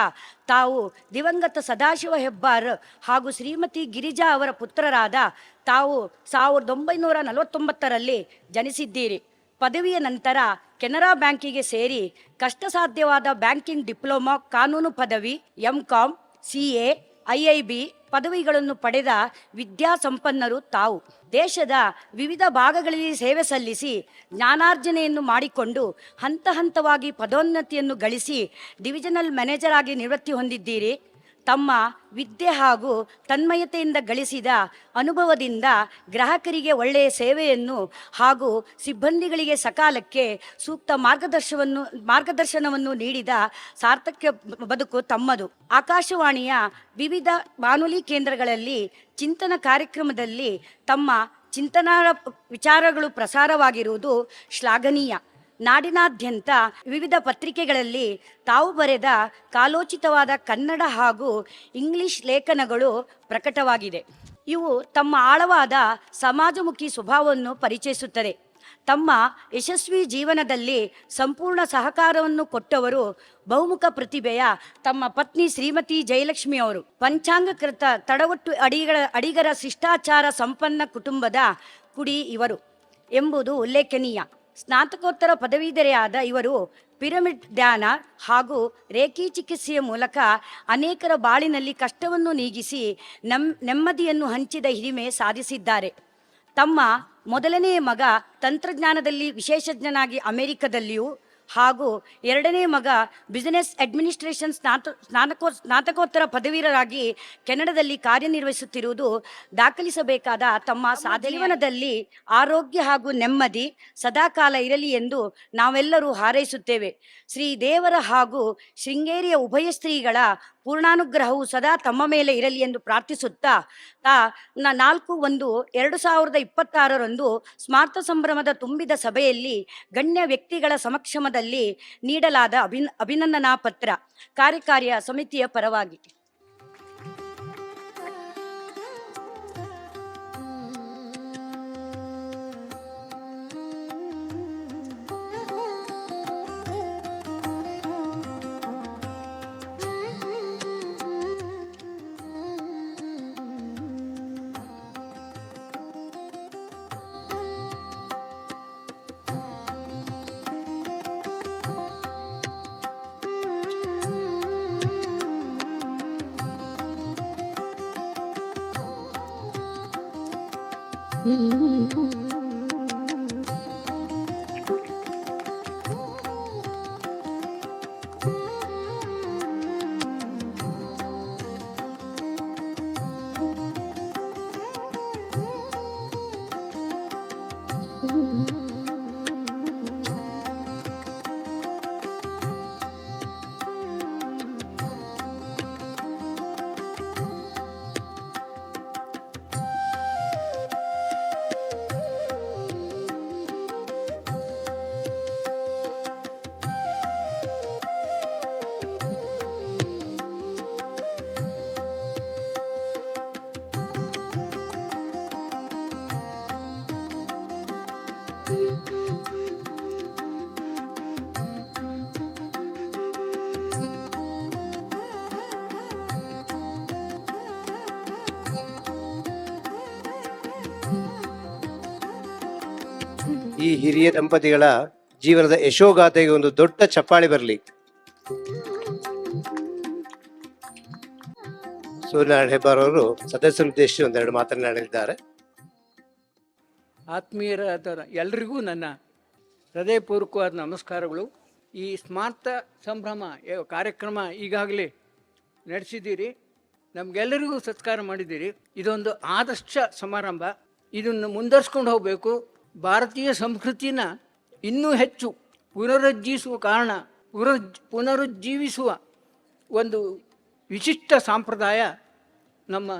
ತಾವು ದಿವಂಗತ ಸದಾಶಿವ ಹೆಬ್ಬಾರ್ ಹಾಗೂ ಶ್ರೀಮತಿ ಗಿರಿಜಾ ಅವರ ಪುತ್ರರಾದ ತಾವು 1949ರಲ್ಲಿ ಜನಿಸಿದ್ದೀರಿ. ಪದವಿಯ ನಂತರ ಕೆನರಾ ಬ್ಯಾಂಕಿಗೆ ಸೇರಿ ಕಷ್ಟಸಾಧ್ಯವಾದ ಬ್ಯಾಂಕಿಂಗ್ ಡಿಪ್ಲೊಮಾ, ಕಾನೂನು ಪದವಿ, MCom, CA, IIB ಪದವಿಗಳನ್ನು ಪಡೆದ ವಿದ್ಯಾಸಂಪನ್ನರು ತಾವು. ದೇಶದ ವಿವಿಧ ಭಾಗಗಳಲ್ಲಿ ಸೇವೆ ಸಲ್ಲಿಸಿ ಜ್ಞಾನಾರ್ಜನೆಯನ್ನು ಮಾಡಿಕೊಂಡು ಹಂತವಾಗಿ ಪದೋನ್ನತಿಯನ್ನು ಗಳಿಸಿ ಡಿವಿಷನಲ್ ಮ್ಯಾನೇಜರ್ ಆಗಿ ನಿವೃತ್ತಿ ಹೊಂದಿದ್ದೀರಿ. ತಮ್ಮ ವಿದ್ಯೆ ಹಾಗೂ ತನ್ಮಯತೆಯಿಂದ ಗಳಿಸಿದ ಅನುಭವದಿಂದ ಗ್ರಾಹಕರಿಗೆ ಒಳ್ಳೆಯ ಸೇವೆಯನ್ನು ಹಾಗೂ ಸಿಬ್ಬಂದಿಗಳಿಗೆ ಸಕಾಲಕ್ಕೆ ಸೂಕ್ತ ಮಾರ್ಗದರ್ಶನವನ್ನು ನೀಡಿದ ಸಾರ್ಥಕ್ಯ ಬದುಕು ತಮ್ಮದು. ಆಕಾಶವಾಣಿಯ ವಿವಿಧ ಬಾನುಲಿ ಕೇಂದ್ರಗಳಲ್ಲಿ ಚಿಂತನ ಕಾರ್ಯಕ್ರಮದಲ್ಲಿ ತಮ್ಮ ಚಿಂತನಾ ವಿಚಾರಗಳು ಪ್ರಸಾರವಾಗಿರುವುದು ಶ್ಲಾಘನೀಯ. ನಾಡಿನಾದ್ಯಂತ ವಿವಿಧ ಪತ್ರಿಕೆಗಳಲ್ಲಿ ತಾವು ಬರೆದ ಕಾಲೋಚಿತವಾದ ಕನ್ನಡ ಹಾಗೂ ಇಂಗ್ಲಿಷ್ ಲೇಖನಗಳು ಪ್ರಕಟವಾಗಿದೆ. ಇವು ತಮ್ಮ ಆಳವಾದ ಸಮಾಜಮುಖಿ ಸ್ವಭಾವವನ್ನು ಪರಿಚಯಿಸುತ್ತದೆ. ತಮ್ಮ ಯಶಸ್ವಿ ಜೀವನದಲ್ಲಿ ಸಂಪೂರ್ಣ ಸಹಕಾರವನ್ನು ಕೊಟ್ಟವರು ಬಹುಮುಖ ಪ್ರತಿಭೆಯ ತಮ್ಮ ಪತ್ನಿ ಶ್ರೀಮತಿ ಜಯಲಕ್ಷ್ಮಿ ಅವರು. ಪಂಚಾಂಗಕೃತ ತಡವಟ್ಟು ಅಡಿಗರ ಶಿಷ್ಟಾಚಾರ ಸಂಪನ್ನ ಕುಟುಂಬದ ಕುಡಿ ಇವರು ಎಂಬುದು ಉಲ್ಲೇಖನೀಯ. ಸ್ನಾತಕೋತ್ತರ ಪದವೀಧರೆಯಾದ ಇವರು ಪಿರಮಿಡ್ ಧ್ಯಾನ ಹಾಗೂ ರೇಖಿ ಚಿಕಿತ್ಸೆಯ ಮೂಲಕ ಅನೇಕರ ಬಾಳಿನಲ್ಲಿ ಕಷ್ಟವನ್ನು ನೀಗಿಸಿ ನೆಮ್ಮದಿಯನ್ನು ಹಂಚಿದ ಹಿರಿಮೆ ಸಾಧಿಸಿದ್ದಾರೆ. ತಮ್ಮ ಮೊದಲನೆಯ ಮಗ ತಂತ್ರಜ್ಞಾನದಲ್ಲಿ ವಿಶೇಷಜ್ಞನಾಗಿ ಅಮೆರಿಕದಲ್ಲಿಯೂ ಹಾಗೂ ಎರಡನೇ ಮಗ ಬಿಸಿನೆಸ್ ಅಡ್ಮಿನಿಸ್ಟ್ರೇಷನ್ ಸ್ನಾತಕೋತ್ತರ ಪದವೀಧರರಾಗಿ ಕೆನಡಾದಲ್ಲಿ ಕಾರ್ಯನಿರ್ವಹಿಸುತ್ತಿರುವುದು ದಾಖಲಿಸಬೇಕಾದ ತಮ್ಮ ಜೀವನದಲ್ಲಿ ಆರೋಗ್ಯ ಹಾಗೂ ನೆಮ್ಮದಿ ಸದಾಕಾಲ ಇರಲಿ ಎಂದು ನಾವೆಲ್ಲರೂ ಹಾರೈಸುತ್ತೇವೆ. ಶ್ರೀ ದೇವರ ಹಾಗೂ ಶೃಂಗೇರಿಯ ಉಭಯ ಸ್ತ್ರೀಗಳ ಪೂರ್ಣಾನುಗ್ರಹವು ಸದಾ ತಮ್ಮ ಮೇಲೆ ಇರಲಿ ಎಂದು ಪ್ರಾರ್ಥಿಸುತ್ತಾ 4/1/2026 ಸ್ಮಾರ್ತ ಸಂಭ್ರಮದ ತುಂಬಿದ ಸಭೆಯಲ್ಲಿ ಗಣ್ಯ ವ್ಯಕ್ತಿಗಳ ಸಮಕ್ಷಮದಲ್ಲಿ ನೀಡಲಾದ ಅಭಿನಂದನಾ ಪತ್ರ ಕಾರ್ಯಕಾರಿಯ ಸಮಿತಿಯ ಪರವಾಗಿ ಈ ಹಿರಿಯ ದಂಪತಿಗಳ ಜೀವನದ ಯಶೋಗಾಥೆಗೆ ಒಂದು ದೊಡ್ಡ ಚಪ್ಪಾಳೆ ಬರಲಿ. ಸೂರ್ಯನಾರಾಯಣ ಹೆಬ್ಬಾರ್ ಅವರು ಸದಸ್ಯರುದ್ದೇಶಿಸಿ ಒಂದೆರಡು ಮಾತನಾಡಲಿದ್ದಾರೆ. ಆತ್ಮೀಯರಾದ ಎಲ್ರಿಗೂ ನನ್ನ ಹೃದಯಪೂರ್ವಕವಾದ ನಮಸ್ಕಾರಗಳು. ಈ ಸ್ಮಾರ್ತ ಸಂಭ್ರಮ ಕಾರ್ಯಕ್ರಮ ಈಗಾಗಲೇ ನಡೆಸಿದ್ದೀರಿ, ನಮಗೆಲ್ಲರಿಗೂ ಸತ್ಕಾರ ಮಾಡಿದ್ದೀರಿ. ಇದೊಂದು ಆದರ್ಶ ಸಮಾರಂಭ. ಇದನ್ನು ಮುಂದುವರ್ಸ್ಕೊಂಡು ಹೋಗಬೇಕು. ಭಾರತೀಯ ಸಂಸ್ಕೃತಿನ ಇನ್ನೂ ಹೆಚ್ಚು ಪುನರುಜ್ಜೀವಿಸುವ ಒಂದು ವಿಶಿಷ್ಟ ಸಂಪ್ರದಾಯ ನಮ್ಮ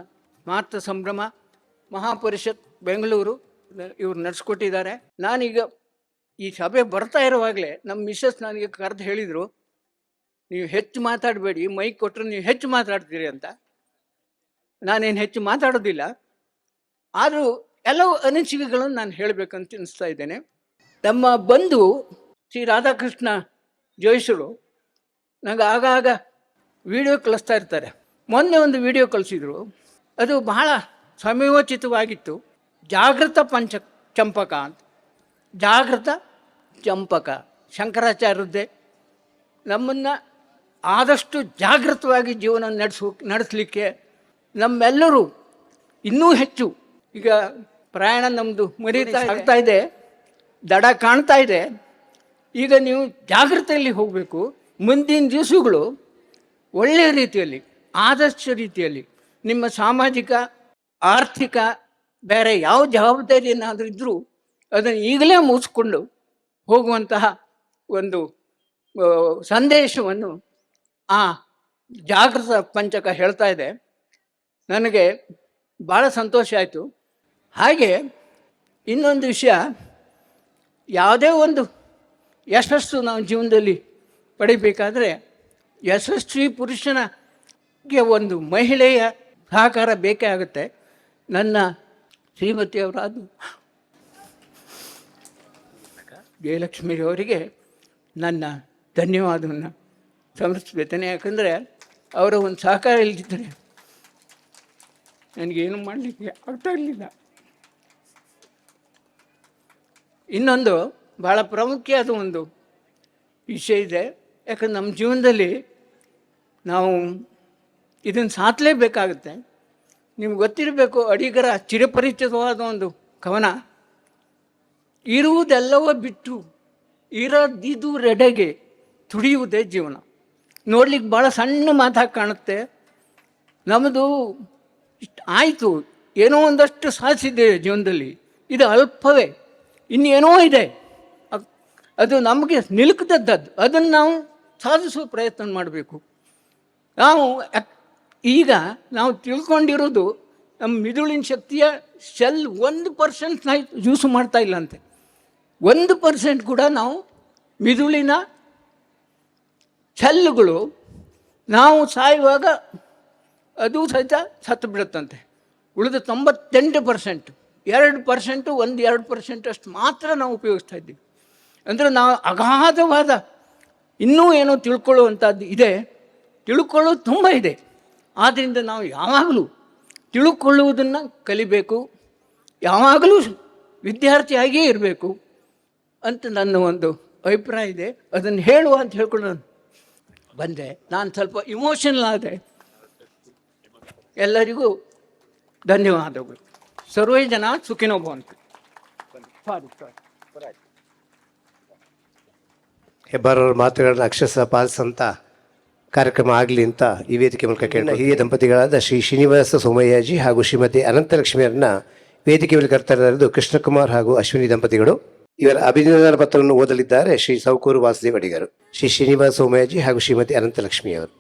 ಸ್ಮಾರ್ತ ಸಂಭ್ರಮ. ಮಹಾಪರಿಷತ್ ಬೆಂಗಳೂರು ಇವ್ರು ನಡೆಸ್ಕೊಟ್ಟಿದ್ದಾರೆ. ನಾನೀಗ ಈ ಸಭೆ ಬರ್ತಾ ಇರುವಾಗಲೇ ನಮ್ಮ ಮಿಸ್ಸಸ್ ನನಗೆ ಕರೆದು ಹೇಳಿದರು, ನೀವು ಹೆಚ್ಚು ಮಾತಾಡಬೇಡಿ, ಮೈಕ್ ಕೊಟ್ಟರೆ ನೀವು ಹೆಚ್ಚು ಮಾತಾಡ್ತೀರಿ ಅಂತ. ನಾನೇನು ಹೆಚ್ಚು ಮಾತಾಡೋದಿಲ್ಲ, ಆದರೂ ಕೆಲವು ಅನಿಸಿಕೆಗಳನ್ನು ನಾನು ಹೇಳಬೇಕಂತ ಅನಿಸ್ತಾ ಇದ್ದೇನೆ. ನಮ್ಮ ಬಂಧು ಶ್ರೀ ರಾಧಾಕೃಷ್ಣ ಜೋಯಿಸರು ನನಗೆ ಆಗಾಗ ವಿಡಿಯೋ ಕಳಿಸ್ತಾ ಇರ್ತಾರೆ. ಮೊನ್ನೆ ಒಂದು ವಿಡಿಯೋ ಕಳಿಸಿದ್ರು, ಅದು ಬಹಳ ಸಮಯೋಚಿತವಾಗಿತ್ತು. ಜಾಗೃತ ಚಂಪಕ ಅಂತ. ಜಾಗೃತ ಚಂಪಕ ಶಂಕರಾಚಾರ್ಯದ್ದೇ. ನಮ್ಮನ್ನು ಆದಷ್ಟು ಜಾಗೃತವಾಗಿ ಜೀವನ ನಡೆಸಲಿಕ್ಕೆ ನಮ್ಮೆಲ್ಲರೂ ಇನ್ನೂ ಹೆಚ್ಚು, ಈಗ ಪ್ರಯಾಣ ನಮ್ಮದು ಆಗ್ತಾ ಇದೆ, ದಡ ಕಾಣ್ತಾ ಇದೆ. ಈಗ ನೀವು ಜಾಗೃತೆಯಲ್ಲಿ ಹೋಗಬೇಕು. ಮುಂದಿನ ದಿವಸಗಳು ಒಳ್ಳೆಯ ರೀತಿಯಲ್ಲಿ, ಆದರ್ಶ ರೀತಿಯಲ್ಲಿ ನಿಮ್ಮ ಸಾಮಾಜಿಕ, ಆರ್ಥಿಕ, ಬೇರೆ ಯಾವ ಜವಾಬ್ದಾರಿ ಏನಾದರೂ ಇದ್ದರೂ ಅದನ್ನು ಈಗಲೇ ಮುಗಿಸ್ಕೊಂಡು ಹೋಗುವಂತಹ ಒಂದು ಸಂದೇಶವನ್ನು ಆ ಜಾಗೃತ ಪಂಚಕ ಹೇಳ್ತಾ ಇದೆ. ನನಗೆ ಭಾಳ ಸಂತೋಷ ಆಯಿತು. ಹಾಗೆ ಇನ್ನೊಂದು ವಿಷಯ, ಯಾವುದೇ ಒಂದು ಯಶಸ್ಸು ನಾವು ಜೀವನದಲ್ಲಿ ಪಡಿಬೇಕಾದ್ರೆ ಯಶಸ್ವಿ ಪುರುಷನಿಗೆ ಒಂದು ಮಹಿಳೆಯ ಸಹಕಾರ ಬೇಕೇ ಆಗುತ್ತೆ. ನನ್ನ ಶ್ರೀಮತಿಯವರಾದ ಜಯಲಕ್ಷ್ಮಿಯವರಿಗೆ ನನ್ನ ಧನ್ಯವಾದವನ್ನು ಸಮರ್ಪಿಸ್ತೇನೆ. ಯಾಕಂದರೆ ಅವರ ಒಂದು ಸಹಕಾರ ಇಲ್ಲದಿದ್ದರೆ ನನಗೇನು ಮಾಡಲಿಕ್ಕೆ ಆಗ್ತಾ ಇರಲಿಲ್ಲ. ಇನ್ನೊಂದು ಭಾಳ ಪ್ರಾಮುಖ್ಯವಾದ ಒಂದು ವಿಷಯ ಇದೆ. ಯಾಕಂದ್ರೆ ನಮ್ಮ ಜೀವನದಲ್ಲಿ ನಾವು ಇದನ್ನು ಸಾಧಲೇಬೇಕಾಗುತ್ತೆ. ನಿಮ್ಗೆ ಗೊತ್ತಿರಬೇಕು, ಅಡಿಗರ ಚಿರಪರಿಚಿತವಾದ ಒಂದು ಕವನ, ಇರುವುದೆಲ್ಲವೋ ಬಿಟ್ಟು ಇರದಿದುರೆಡೆಗೆ ತುಡಿಯುವುದೇ ಜೀವನ. ನೋಡ್ಲಿಕ್ಕೆ ಭಾಳ ಸಣ್ಣ ಮಾತಾಗಿ ಕಾಣುತ್ತೆ. ನಮ್ಮದು ಇಷ್ಟು ಆಯಿತು, ಏನೋ ಒಂದಷ್ಟು ಸಾಧಿಸಿದ್ದೇವೆ ಜೀವನದಲ್ಲಿ, ಇದು ಅಲ್ಪವೇ, ಇನ್ನೇನೋ ಇದೆ, ಅದು ನಮಗೆ ನಿಲುಕದದ್ದು. ಅದನ್ನು ನಾವು ಸಾಧಿಸುವ ಪ್ರಯತ್ನ ಮಾಡಬೇಕು. ಈಗ ನಾವು ತಿಳ್ಕೊಂಡಿರೋದು ನಮ್ಮ ಮಿದುಳಿನ ಶಕ್ತಿಯ ಸೆಲ್ 1% ಯೂಸ್ ಮಾಡ್ತಾ ಇಲ್ಲ ಅಂತೆ. 1% ಕೂಡ ನಾವು ಮಿದುಳಿನ ಸೆಲ್ಗಳು ನಾವು ಸಾಯುವಾಗ ಅದು ಸಹಿತ ಸತ್ತು ಬಿಡುತ್ತಂತೆ. ಉಳಿದ 98%, 2%, 1-2% ಅಷ್ಟು ಮಾತ್ರ ನಾವು ಉಪಯೋಗಿಸ್ತಾ ಇದ್ದೀವಿ. ಅಂದರೆ ನಾವು ಅಗಾಧವಾದ ಇನ್ನೂ ಏನೋ ತಿಳ್ಕೊಳ್ಳುವಂಥದ್ದು ಇದೆ, ತಿಳ್ಕೊಳ್ಳೋದು ತುಂಬ ಇದೆ. ಆದ್ದರಿಂದ ನಾವು ಯಾವಾಗಲೂ ತಿಳ್ಕೊಳ್ಳುವುದನ್ನು ಕಲಿಬೇಕು, ಯಾವಾಗಲೂ ವಿದ್ಯಾರ್ಥಿಯಾಗಿಯೇ ಇರಬೇಕು ಅಂತ ನನ್ನ ಒಂದು ಅಭಿಪ್ರಾಯ ಇದೆ. ಅದನ್ನು ಹೇಳುವ ಅಂತ ಹೇಳ್ಕೊಂಡು ನಾನು ಬಂದೆ. ನಾನು ಸ್ವಲ್ಪ ಇಮೋಷನಲ್ ಆದೆ. ಎಲ್ಲರಿಗೂ ಧನ್ಯವಾದಗಳು. ಸರ್ವೇ ಜನ ಸುಖಿನೋ ಭವಂತು. ಹೆಬ್ಬಾರ್ ಅವರ ಮಾತುಗಳನ್ನು ಅಕ್ಷರಶಃ ಪಾಲಿಸಂತ ಕಾರ್ಯಕ್ರಮ ಆಗಲಿ ಅಂತ ಈ ವೇದಿಕೆ ಮೂಲಕ ಕೇಳಿದ ಹಿರಿಯ ದಂಪತಿಗಳಾದ ಶ್ರೀ ಶ್ರೀನಿವಾಸ ಸೋಮಯ್ಯಾಜಿ ಹಾಗೂ ಶ್ರೀಮತಿ ಅನಂತಲಕ್ಷ್ಮಿಯರನ್ನ ವೇದಿಕೆ ಮೇಲೆ ಕರ್ತಾ ಇರೋದು ಕೃಷ್ಣಕುಮಾರ್ ಹಾಗೂ ಅಶ್ವಿನಿ ದಂಪತಿಗಳು. ಇವರ ಅಭಿನಂದನಾ ಪತ್ರವನ್ನು ಓದಲಿದ್ದಾರೆ ಶ್ರೀ ಸೌಕೂರು ವಾಸುದೇವ್ ಅಡಿಗರು, ಶ್ರೀ ಶ್ರೀನಿವಾಸ ಸೋಮಯ್ಯಾಜಿ ಹಾಗೂ ಶ್ರೀಮತಿ ಅನಂತಲಕ್ಷ್ಮಿಯವರು.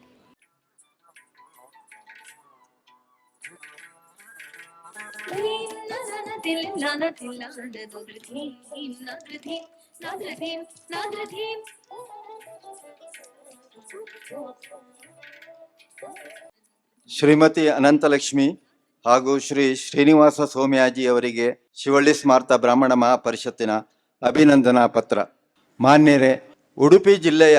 ಶ್ರೀಮತಿ ಅನಂತಲಕ್ಷ್ಮಿ ಹಾಗೂ ಶ್ರೀ ಶ್ರೀನಿವಾಸ ಸೋಮಯಾಜಿ ಅವರಿಗೆ ಶಿವಳ್ಳಿ ಸ್ಮಾರ್ತ ಬ್ರಾಹ್ಮಣ ಮಹಾಪರಿಷತ್ತಿನ ಅಭಿನಂದನಾ ಪತ್ರ. ಮಾನ್ಯರೇ, ಉಡುಪಿ ಜಿಲ್ಲೆಯ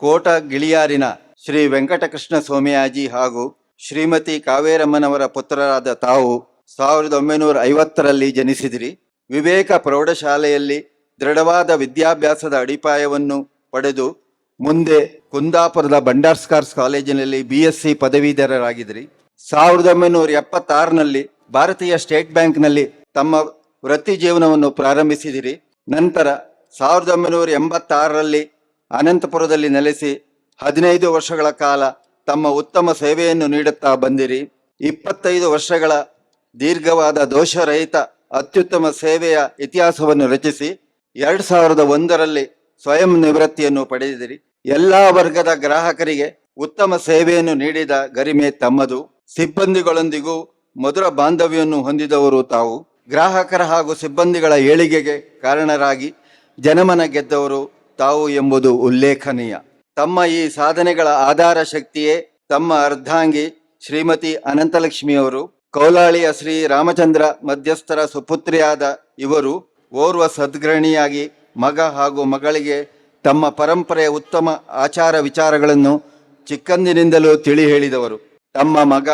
ಕೋಟ ಗಿಳಿಯಾರಿನ ಶ್ರೀ ವೆಂಕಟಕೃಷ್ಣ ಸೋಮಯಾಜಿ ಹಾಗೂ ಶ್ರೀಮತಿ ಕಾವೇರಮ್ಮನವರ ಪುತ್ರರಾದ ತಾವು 1950ರಲ್ಲಿ ಜನಿಸಿದಿರಿ. ವಿವೇಕ ಪ್ರೌಢಶಾಲೆಯಲ್ಲಿ ದೃಢವಾದ ವಿದ್ಯಾಭ್ಯಾಸದ ಅಡಿಪಾಯವನ್ನು ಪಡೆದು ಮುಂದೆ ಕುಂದಾಪುರದ ಬಂಡಾರ್ಸ್ಕಾರ್ಸ್ ಕಾಲೇಜಿನಲ್ಲಿ BSc ಪದವೀಧರರಾಗಿದ್ರಿ. 1976ರಲ್ಲಿ ಭಾರತೀಯ ಸ್ಟೇಟ್ ಬ್ಯಾಂಕ್ನಲ್ಲಿ ತಮ್ಮ ವೃತ್ತಿ ಜೀವನವನ್ನು ಪ್ರಾರಂಭಿಸಿದಿರಿ. ನಂತರ 1986ರಲ್ಲಿ ಅನಂತಪುರದಲ್ಲಿ ನೆಲೆಸಿ 15 ವರ್ಷಗಳ ಕಾಲ ತಮ್ಮ ಉತ್ತಮ ಸೇವೆಯನ್ನು ನೀಡುತ್ತಾ ಬಂದಿರಿ. 25 ವರ್ಷಗಳ ದೀರ್ಘವಾದ ದೋಷರಹಿತ ಅತ್ಯುತ್ತಮ ಸೇವೆಯ ಇತಿಹಾಸವನ್ನು ರಚಿಸಿ 2001ರಲ್ಲಿ ಸ್ವಯಂ ನಿವೃತ್ತಿಯನ್ನು ಪಡೆದಿರಿ. ಎಲ್ಲಾ ವರ್ಗದ ಗ್ರಾಹಕರಿಗೆ ಉತ್ತಮ ಸೇವೆಯನ್ನು ನೀಡಿದ ಗರಿಮೆ ತಮ್ಮದು. ಸಿಬ್ಬಂದಿಗಳೊಂದಿಗೂ ಮಧುರ ಬಾಂಧವ್ಯವನ್ನು ಹೊಂದಿದವರು ತಾವು. ಗ್ರಾಹಕರ ಹಾಗೂ ಸಿಬ್ಬಂದಿಗಳ ಏಳಿಗೆಗೆ ಕಾರಣರಾಗಿ ಜನಮನ ಗೆದ್ದವರು ತಾವು ಎಂಬುದು ಉಲ್ಲೇಖನೀಯ. ತಮ್ಮ ಈ ಸಾಧನೆಗಳ ಆಧಾರ ಶಕ್ತಿಯೇ ತಮ್ಮ ಅರ್ಧಾಂಗಿ ಶ್ರೀಮತಿ ಅನಂತಲಕ್ಷ್ಮಿಯವರು. ಕೌಲಾಳಿಯ ಶ್ರೀ ರಾಮಚಂದ್ರ ಮಧ್ಯಸ್ಥರ ಸುಪುತ್ರಿಯಾದ ಇವರು ಓರ್ವ ಸದ್ಗೃಹಿಣಿಯಾಗಿ ಮಗ ಹಾಗೂ ಮಗಳಿಗೆ ತಮ್ಮ ಪರಂಪರೆಯ ಉತ್ತಮ ಆಚಾರ ವಿಚಾರಗಳನ್ನು ಚಿಕ್ಕಂದಿನಿಂದಲೂ ತಿಳಿ ಹೇಳಿದವರು. ತಮ್ಮ ಮಗ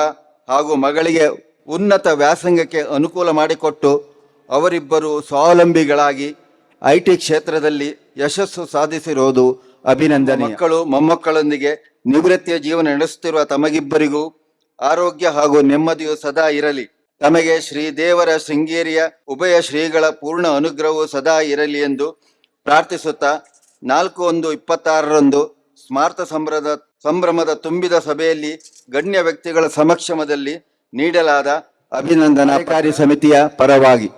ಹಾಗೂ ಮಗಳಿಗೆ ಉನ್ನತ ವ್ಯಾಸಂಗಕ್ಕೆ ಅನುಕೂಲ ಮಾಡಿಕೊಟ್ಟು ಅವರಿಬ್ಬರು ಸ್ವಾವಲಂಬಿಗಳಾಗಿ IT ಕ್ಷೇತ್ರದಲ್ಲಿ ಯಶಸ್ಸು ಸಾಧಿಸಿರುವುದು ಅಭಿನಂದನೀಯ. ಮಕ್ಕಳು ಮೊಮ್ಮಕ್ಕಳೊಂದಿಗೆ ನಿವೃತ್ತಿಯ ಜೀವನ ನಡೆಸುತ್ತಿರುವ ತಮಗಿಬ್ಬರಿಗೂ ಆರೋಗ್ಯ ಹಾಗೂ ನೆಮ್ಮದಿಯು ಸದಾ ಇರಲಿ. ತಮಗೆ ಶ್ರೀದೇವರ ಶೃಂಗೇರಿಯ ಉಭಯ ಶ್ರೀಗಳ ಪೂರ್ಣ ಅನುಗ್ರಹವು ಸದಾ ಇರಲಿ ಎಂದು ಪ್ರಾರ್ಥಿಸುತ್ತಾ 4/1/26ರಂದು ಸ್ಮಾರ್ತ ಸಂಭ್ರಮದ ತುಂಬಿದ ಸಭೆಯಲ್ಲಿ ಗಣ್ಯ ವ್ಯಕ್ತಿಗಳ ಸಮಕ್ಷಮದಲ್ಲಿ ನೀಡಲಾದ ಅಭಿನಂದನಾ ಕಾರ್ಯ ಸಮಿತಿಯ ಪರವಾಗಿ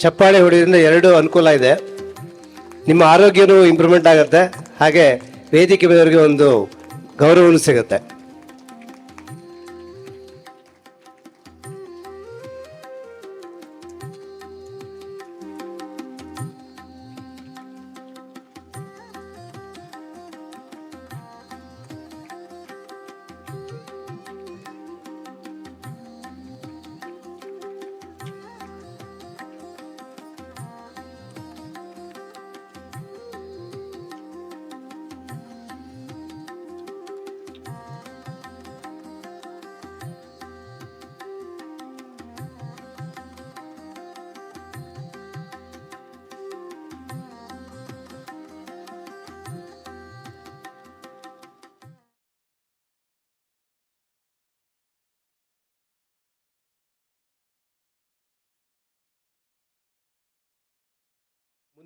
ಚಪ್ಪಾಳೆ ಹೊಡೆಯೋದ್ರಿಂದ ಎರಡು ಅನುಕೂಲ ಇದೆ. ನಿಮ್ಮ ಆರೋಗ್ಯನೂ ಇಂಪ್ರೂವ್ಮೆಂಟ್ ಆಗುತ್ತೆ, ಹಾಗೆ ವೇದಿಕೆ ಮೇಲವರಿಗೆ ಒಂದು ಗೌರವನೂ ಸಿಗುತ್ತೆ.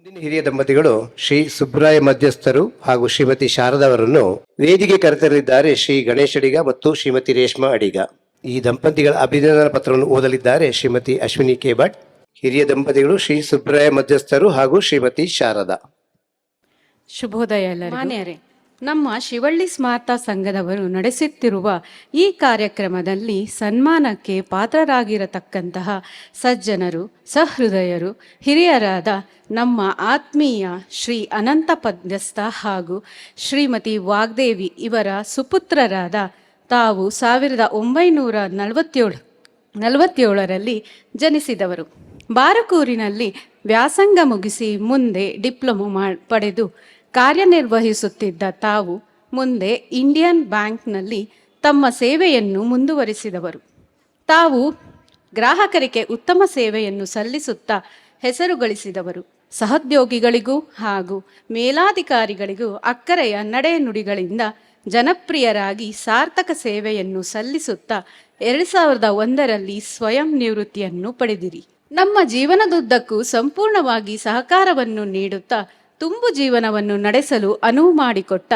ಮುಂದಿನ ಹಿರಿಯ ದಂಪತಿಗಳು ಶ್ರೀ ಸುಬ್ರಾಯ ಮಧ್ಯಸ್ಥರು ಹಾಗೂ ಶ್ರೀಮತಿ ಶಾರದಾ ಅವರನ್ನು ವೇದಿಕೆ ಕರೆತರಲಿದ್ದಾರೆ ಶ್ರೀ ಗಣೇಶ್ ಅಡಿಗ ಮತ್ತು ಶ್ರೀಮತಿ ರೇಷ್ಮಾ ಅಡಿಗ. ಈ ದಂಪತಿಗಳ ಅಭಿನಂದನಾ ಪತ್ರವನ್ನು ಓದಲಿದ್ದಾರೆ ಶ್ರೀಮತಿ ಅಶ್ವಿನಿ ಕೆ ಭಟ್. ಹಿರಿಯ ದಂಪತಿಗಳು ಶ್ರೀ ಸುಬ್ರಾಯ ಮಧ್ಯಸ್ಥರು ಹಾಗೂ ಶ್ರೀಮತಿ ಶಾರದಾ. ಶುಭೋದಯ ಎಲ್ಲರಿಗೂ. ಮಾನ್ಯರೇ, ನಮ್ಮ ಶಿವಳ್ಳಿ ಸ್ಮಾರ್ತ ಸಂಘದವರು ನಡೆಸುತ್ತಿರುವ ಈ ಕಾರ್ಯಕ್ರಮದಲ್ಲಿ ಸನ್ಮಾನಕ್ಕೆ ಪಾತ್ರರಾಗಿರತಕ್ಕಂತಹ ಸಜ್ಜನರು, ಸಹೃದಯರು, ಹಿರಿಯರಾದ ನಮ್ಮ ಆತ್ಮೀಯ ಶ್ರೀ ಅನಂತ ಮಧ್ಯಸ್ಥ ಹಾಗೂ ಶ್ರೀಮತಿ ವಾಗ್ದೇವಿ ಇವರ ಸುಪುತ್ರರಾದ ತಾವು 1947ರಲ್ಲಿ ಜನಿಸಿದವರು. ಬಾರಕೂರಿನಲ್ಲಿ ವ್ಯಾಸಂಗ ಮುಗಿಸಿ ಮುಂದೆ ಡಿಪ್ಲೊಮೊ ಪಡೆದು ಕಾರ್ಯನಿರ್ವಹಿಸುತ್ತಿದ್ದ ತಾವು ಮುಂದೆ ಇಂಡಿಯನ್ ಬ್ಯಾಂಕ್ನಲ್ಲಿ ತಮ್ಮ ಸೇವೆಯನ್ನು ಮುಂದುವರಿಸಿದವರು. ತಾವು ಗ್ರಾಹಕರಿಗೆ ಉತ್ತಮ ಸೇವೆಯನ್ನು ಸಲ್ಲಿಸುತ್ತಾ ಹೆಸರು ಗಳಿಸಿದವರು. ಸಹೋದ್ಯೋಗಿಗಳಿಗೂ ಹಾಗೂ ಮೇಲಾಧಿಕಾರಿಗಳಿಗೂ ಅಕ್ಕರೆಯ ನಡೆನುಡಿಗಳಿಂದ ಜನಪ್ರಿಯರಾಗಿ ಸಾರ್ಥಕ ಸೇವೆಯನ್ನು ಸಲ್ಲಿಸುತ್ತಾ 2001ರಲ್ಲಿ ಸ್ವಯಂ ನಿವೃತ್ತಿಯನ್ನು ಪಡೆದಿರಿ. ನಮ್ಮ ಜೀವನದುದ್ದಕ್ಕೂ ಸಂಪೂರ್ಣವಾಗಿ ಸಹಕಾರವನ್ನು ನೀಡುತ್ತಾ ತುಂಬು ಜೀವನವನ್ನು ನಡೆಸಲು ಅನುವು ಮಾಡಿಕೊಟ್ಟ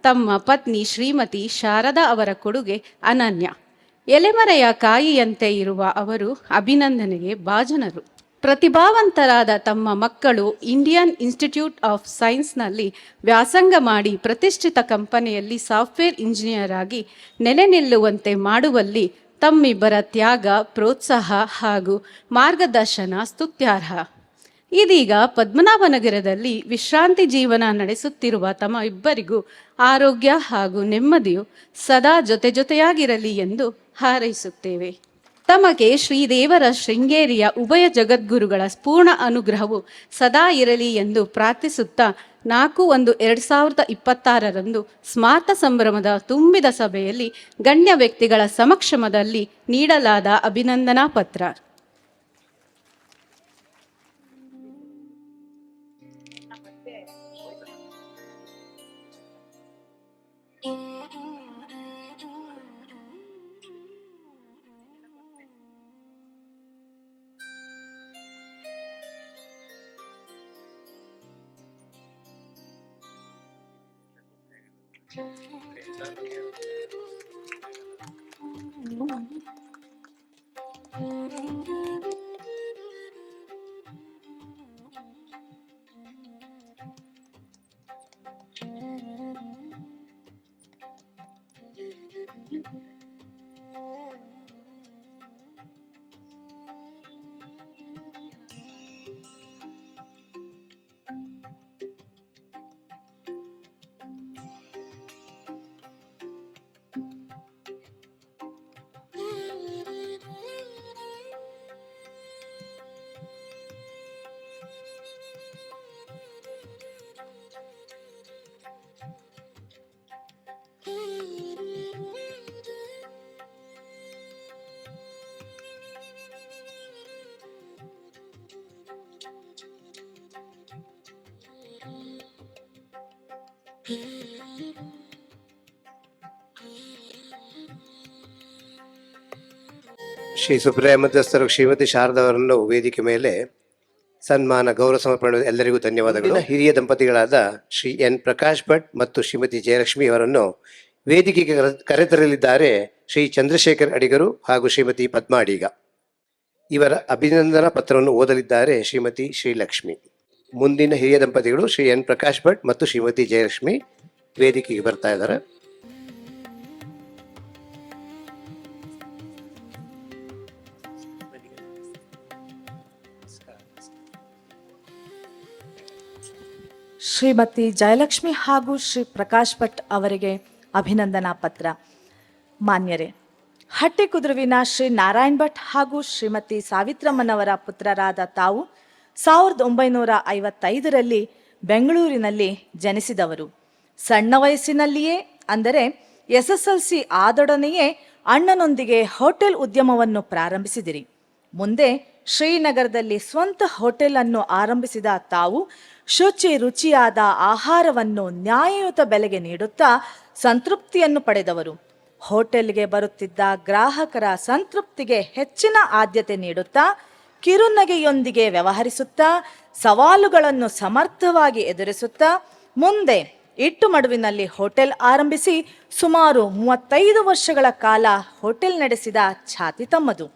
ತಮ್ಮ ಪತ್ನಿ ಶ್ರೀಮತಿ ಶಾರದಾ ಅವರ ಕೊಡುಗೆ ಅನನ್ಯ. ಎಲೆಮರೆಯ ಕಾಯಿಯಂತೆ ಇರುವ ಅವರು ಅಭಿನಂದನೆಗೆ ಭಾಜನರು. ಪ್ರತಿಭಾವಂತರಾದ ತಮ್ಮ ಮಕ್ಕಳು ಇಂಡಿಯನ್ ಇನ್ಸ್ಟಿಟ್ಯೂಟ್ ಆಫ್ ಸೈನ್ಸ್ನಲ್ಲಿ ವ್ಯಾಸಂಗ ಮಾಡಿ ಪ್ರತಿಷ್ಠಿತ ಕಂಪನಿಯಲ್ಲಿ ಸಾಫ್ಟ್ವೇರ್ ಇಂಜಿನಿಯರ್ ಆಗಿ ನೆಲೆ ನಿಲ್ಲುವಂತೆ ಮಾಡುವಲ್ಲಿ ತಮ್ಮಿಬ್ಬರ ತ್ಯಾಗ, ಪ್ರೋತ್ಸಾಹ ಹಾಗೂ ಮಾರ್ಗದರ್ಶನ ಸ್ತುತ್ಯಾರ್ಹ. ಇದೀಗ ಪದ್ಮನಾಭನಗರದಲ್ಲಿ ವಿಶ್ರಾಂತಿ ಜೀವನ ನಡೆಸುತ್ತಿರುವ ತಮ್ಮ ಇಬ್ಬರಿಗೂ ಆರೋಗ್ಯ ಹಾಗೂ ನೆಮ್ಮದಿಯು ಸದಾ ಜೊತೆಯಾಗಿರಲಿ ಎಂದು ಹಾರೈಸುತ್ತೇವೆ. ತಮಗೆ ಶ್ರೀದೇವರ ಶೃಂಗೇರಿಯ ಉಭಯ ಜಗದ್ಗುರುಗಳ ಪೂರ್ಣ ಅನುಗ್ರಹವು ಸದಾ ಇರಲಿ ಎಂದು ಪ್ರಾರ್ಥಿಸುತ್ತಾ 4/1/2026 ಸ್ಮಾರ್ತ ಸಂಭ್ರಮದ ತುಂಬಿದ ಸಭೆಯಲ್ಲಿ ಗಣ್ಯ ವ್ಯಕ್ತಿಗಳ ಸಮಕ್ಷಮದಲ್ಲಿ ನೀಡಲಾದ ಅಭಿನಂದನಾ ಪತ್ರ. ಶ್ರೀ ಸುಬ್ರಾಯ ಮಧ್ಯಸ್ಥರು ಶ್ರೀಮತಿ ಶಾರದವರನ್ನು ವೇದಿಕೆ ಮೇಲೆ ಸನ್ಮಾನ ಗೌರವ ಸಮರ್ಪಣೆ. ಎಲ್ಲರಿಗೂ ಧನ್ಯವಾದಗಳು. ಹಿರಿಯ ದಂಪತಿಗಳಾದ ಶ್ರೀ ಎನ್ ಪ್ರಕಾಶ್ ಭಟ್ ಮತ್ತು ಶ್ರೀಮತಿ ಜಯಲಕ್ಷ್ಮಿ ಅವರನ್ನು ವೇದಿಕೆಗೆ ಕರೆತರಲಿದ್ದಾರೆ ಶ್ರೀ ಚಂದ್ರಶೇಖರ್ ಅಡಿಗರು ಹಾಗೂ ಶ್ರೀಮತಿ ಪದ್ಮಾ ಅಡಿಗ. ಇವರ ಅಭಿನಂದನಾ ಪತ್ರವನ್ನು ಓದಲಿದ್ದಾರೆ ಶ್ರೀಮತಿ ಶ್ರೀಲಕ್ಷ್ಮಿ. ಮುಂದಿನ ಹಿರಿಯ ದಂಪತಿಗಳು ಶ್ರೀ ಎನ್ ಪ್ರಕಾಶ್ ಭಟ್ ಮತ್ತು ಶ್ರೀಮತಿ ಜಯಲಕ್ಷ್ಮಿ ವೇದಿಕೆಗೆ ಬರ್ತಾ ಇದ್ದಾರೆ. ಶ್ರೀಮತಿ ಜಯಲಕ್ಷ್ಮಿ ಹಾಗೂ ಶ್ರೀ ಪ್ರಕಾಶ್ ಭಟ್ ಅವರಿಗೆ ಅಭಿನಂದನಾ ಪತ್ರ. ಮಾನ್ಯರೇ, ಹಟ್ಟಿಕುದುರುವಿನ ಶ್ರೀ ನಾರಾಯಣ್ ಭಟ್ ಹಾಗೂ ಶ್ರೀಮತಿ ಸಾವಿತ್ರಮ್ಮನವರ ಪುತ್ರರಾದ ತಾವು 1955ರಲ್ಲಿ ಬೆಂಗಳೂರಿನಲ್ಲಿ ಜನಿಸಿದವರು. ಸಣ್ಣ ವಯಸ್ಸಿನಲ್ಲಿಯೇ ಅಂದರೆ SSLC ಆದೊಡನೆಯೇ ಅಣ್ಣನೊಂದಿಗೆ ಹೋಟೆಲ್ ಉದ್ಯಮವನ್ನು ಪ್ರಾರಂಭಿಸಿದಿರಿ. ಮುಂದೆ ಶ್ರೀನಗರದಲ್ಲಿ ಸ್ವಂತ ಹೋಟೆಲ್ ಅನ್ನು ಆರಂಭಿಸಿದ ತಾವು ಶುಚಿ ರುಚಿಯಾದ ಆಹಾರವನ್ನು ನ್ಯಾಯಯುತ ಬೆಲೆಗೆ ನೀಡುತ್ತಾ ಸಂತೃಪ್ತಿಯನ್ನು ಪಡೆದವರು. ಹೋಟೆಲ್ಗೆ ಬರುತ್ತಿದ್ದ ಗ್ರಾಹಕರ ಸಂತೃಪ್ತಿಗೆ ಹೆಚ್ಚಿನ ಆದ್ಯತೆ ನೀಡುತ್ತಾ ಕಿರುನಗೆಯೊಂದಿಗೆ ವ್ಯವಹರಿಸುತ್ತಾ ಸವಾಲುಗಳನ್ನು ಸಮರ್ಥವಾಗಿ ಎದುರಿಸುತ್ತಾ ಮುಂದೆ ಇಟ್ಟುಮಡುವಿನಲ್ಲಿ ಹೋಟೆಲ್ ಆರಂಭಿಸಿ ಸುಮಾರು 35 ವರ್ಷಗಳ ಕಾಲ ಹೋಟೆಲ್ ನಡೆಸಿದ ಛಾತಿ ತಮ್ಮದು.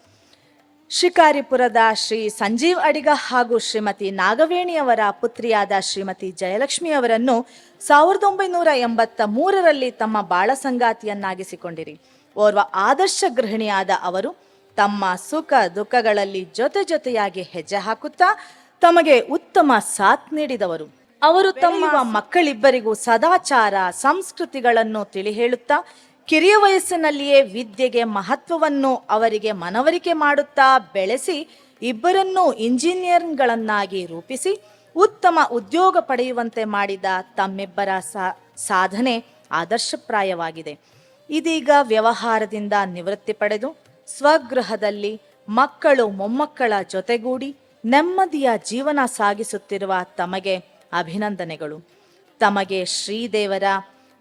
ಶಿಕಾರಿಪುರದ ಶ್ರೀ ಸಂಜೀವ್ ಅಡಿಗ ಹಾಗೂ ಶ್ರೀಮತಿ ನಾಗವೇಣಿಯವರ ಪುತ್ರಿಯಾದ ಶ್ರೀಮತಿ ಜಯಲಕ್ಷ್ಮಿ ಅವರನ್ನು 1983ರಲ್ಲಿ ತಮ್ಮ ಬಾಳ ಸಂಗಾತಿಯನ್ನಾಗಿಸಿಕೊಂಡಿರಿ. ಓರ್ವ ಆದರ್ಶ ಗೃಹಿಣಿಯಾದ ಅವರು ತಮ್ಮ ಸುಖ ದುಃಖಗಳಲ್ಲಿ ಜೊತೆಯಾಗಿ ಹೆಜ್ಜೆ ಹಾಕುತ್ತಾ ತಮಗೆ ಉತ್ತಮ ಸಾಥ್ ನೀಡಿದವರು. ಅವರು ತಮ್ಮ ಮಕ್ಕಳಿಬ್ಬರಿಗೂ ಸದಾಚಾರ ಸಂಸ್ಕೃತಿಗಳನ್ನು ತಿಳಿ ಹೇಳುತ್ತಾ ಕಿರಿಯ ವಯಸ್ಸಿನಲ್ಲಿಯೇ ವಿದ್ಯೆಗೆ ಮಹತ್ವವನ್ನು ಅವರಿಗೆ ಮನವರಿಕೆ ಮಾಡುತ್ತಾ ಬೆಳೆಸಿ ಇಬ್ಬರನ್ನೂ ಇಂಜಿನಿಯರ್ಗಳನ್ನಾಗಿ ರೂಪಿಸಿ ಉತ್ತಮ ಉದ್ಯೋಗ ಪಡೆಯುವಂತೆ ಮಾಡಿದ ತಮ್ಮಿಬ್ಬರ ಸಾಧನೆ ಆದರ್ಶಪ್ರಾಯವಾಗಿದೆ. ಇದೀಗ ವ್ಯವಹಾರದಿಂದ ನಿವೃತ್ತಿ ಪಡೆದು ಸ್ವಗೃಹದಲ್ಲಿ ಮಕ್ಕಳು ಮೊಮ್ಮಕ್ಕಳ ಜೊತೆಗೂಡಿ ನೆಮ್ಮದಿಯ ಜೀವನ ಸಾಗಿಸುತ್ತಿರುವ ತಮಗೆ ಅಭಿನಂದನೆಗಳು. ತಮಗೆ ಶ್ರೀದೇವರ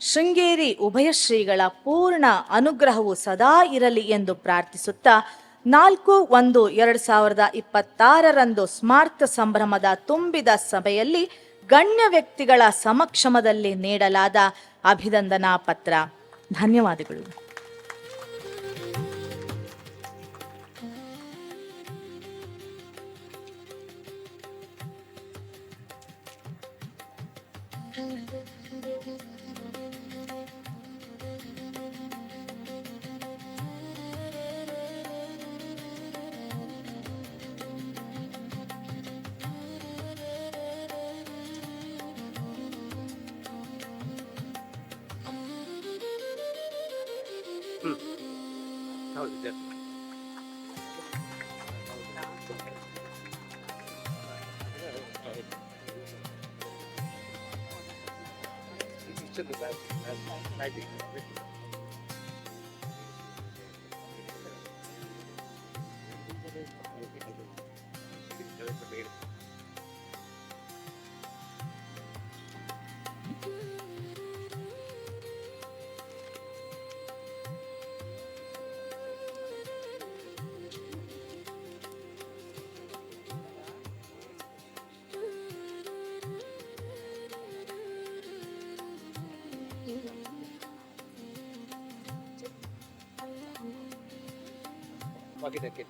ಶೃಂಗೇರಿ ಉಭಯ ಶ್ರೀಗಳ ಪೂರ್ಣ ಅನುಗ್ರಹವು ಸದಾ ಇರಲಿ ಎಂದು ಪ್ರಾರ್ಥಿಸುತ್ತಾ 4/1/2026 ಸ್ಮಾರ್ತ ಸಂಭ್ರಮದ ತುಂಬಿದ ಸಭೆಯಲ್ಲಿ ಗಣ್ಯ ವ್ಯಕ್ತಿಗಳ ಸಮಕ್ಷಮದಲ್ಲಿ ನೀಡಲಾದ ಅಭಿನಂದನಾ ಪತ್ರ. ಧನ್ಯವಾದಗಳು. ಬಾಕಿ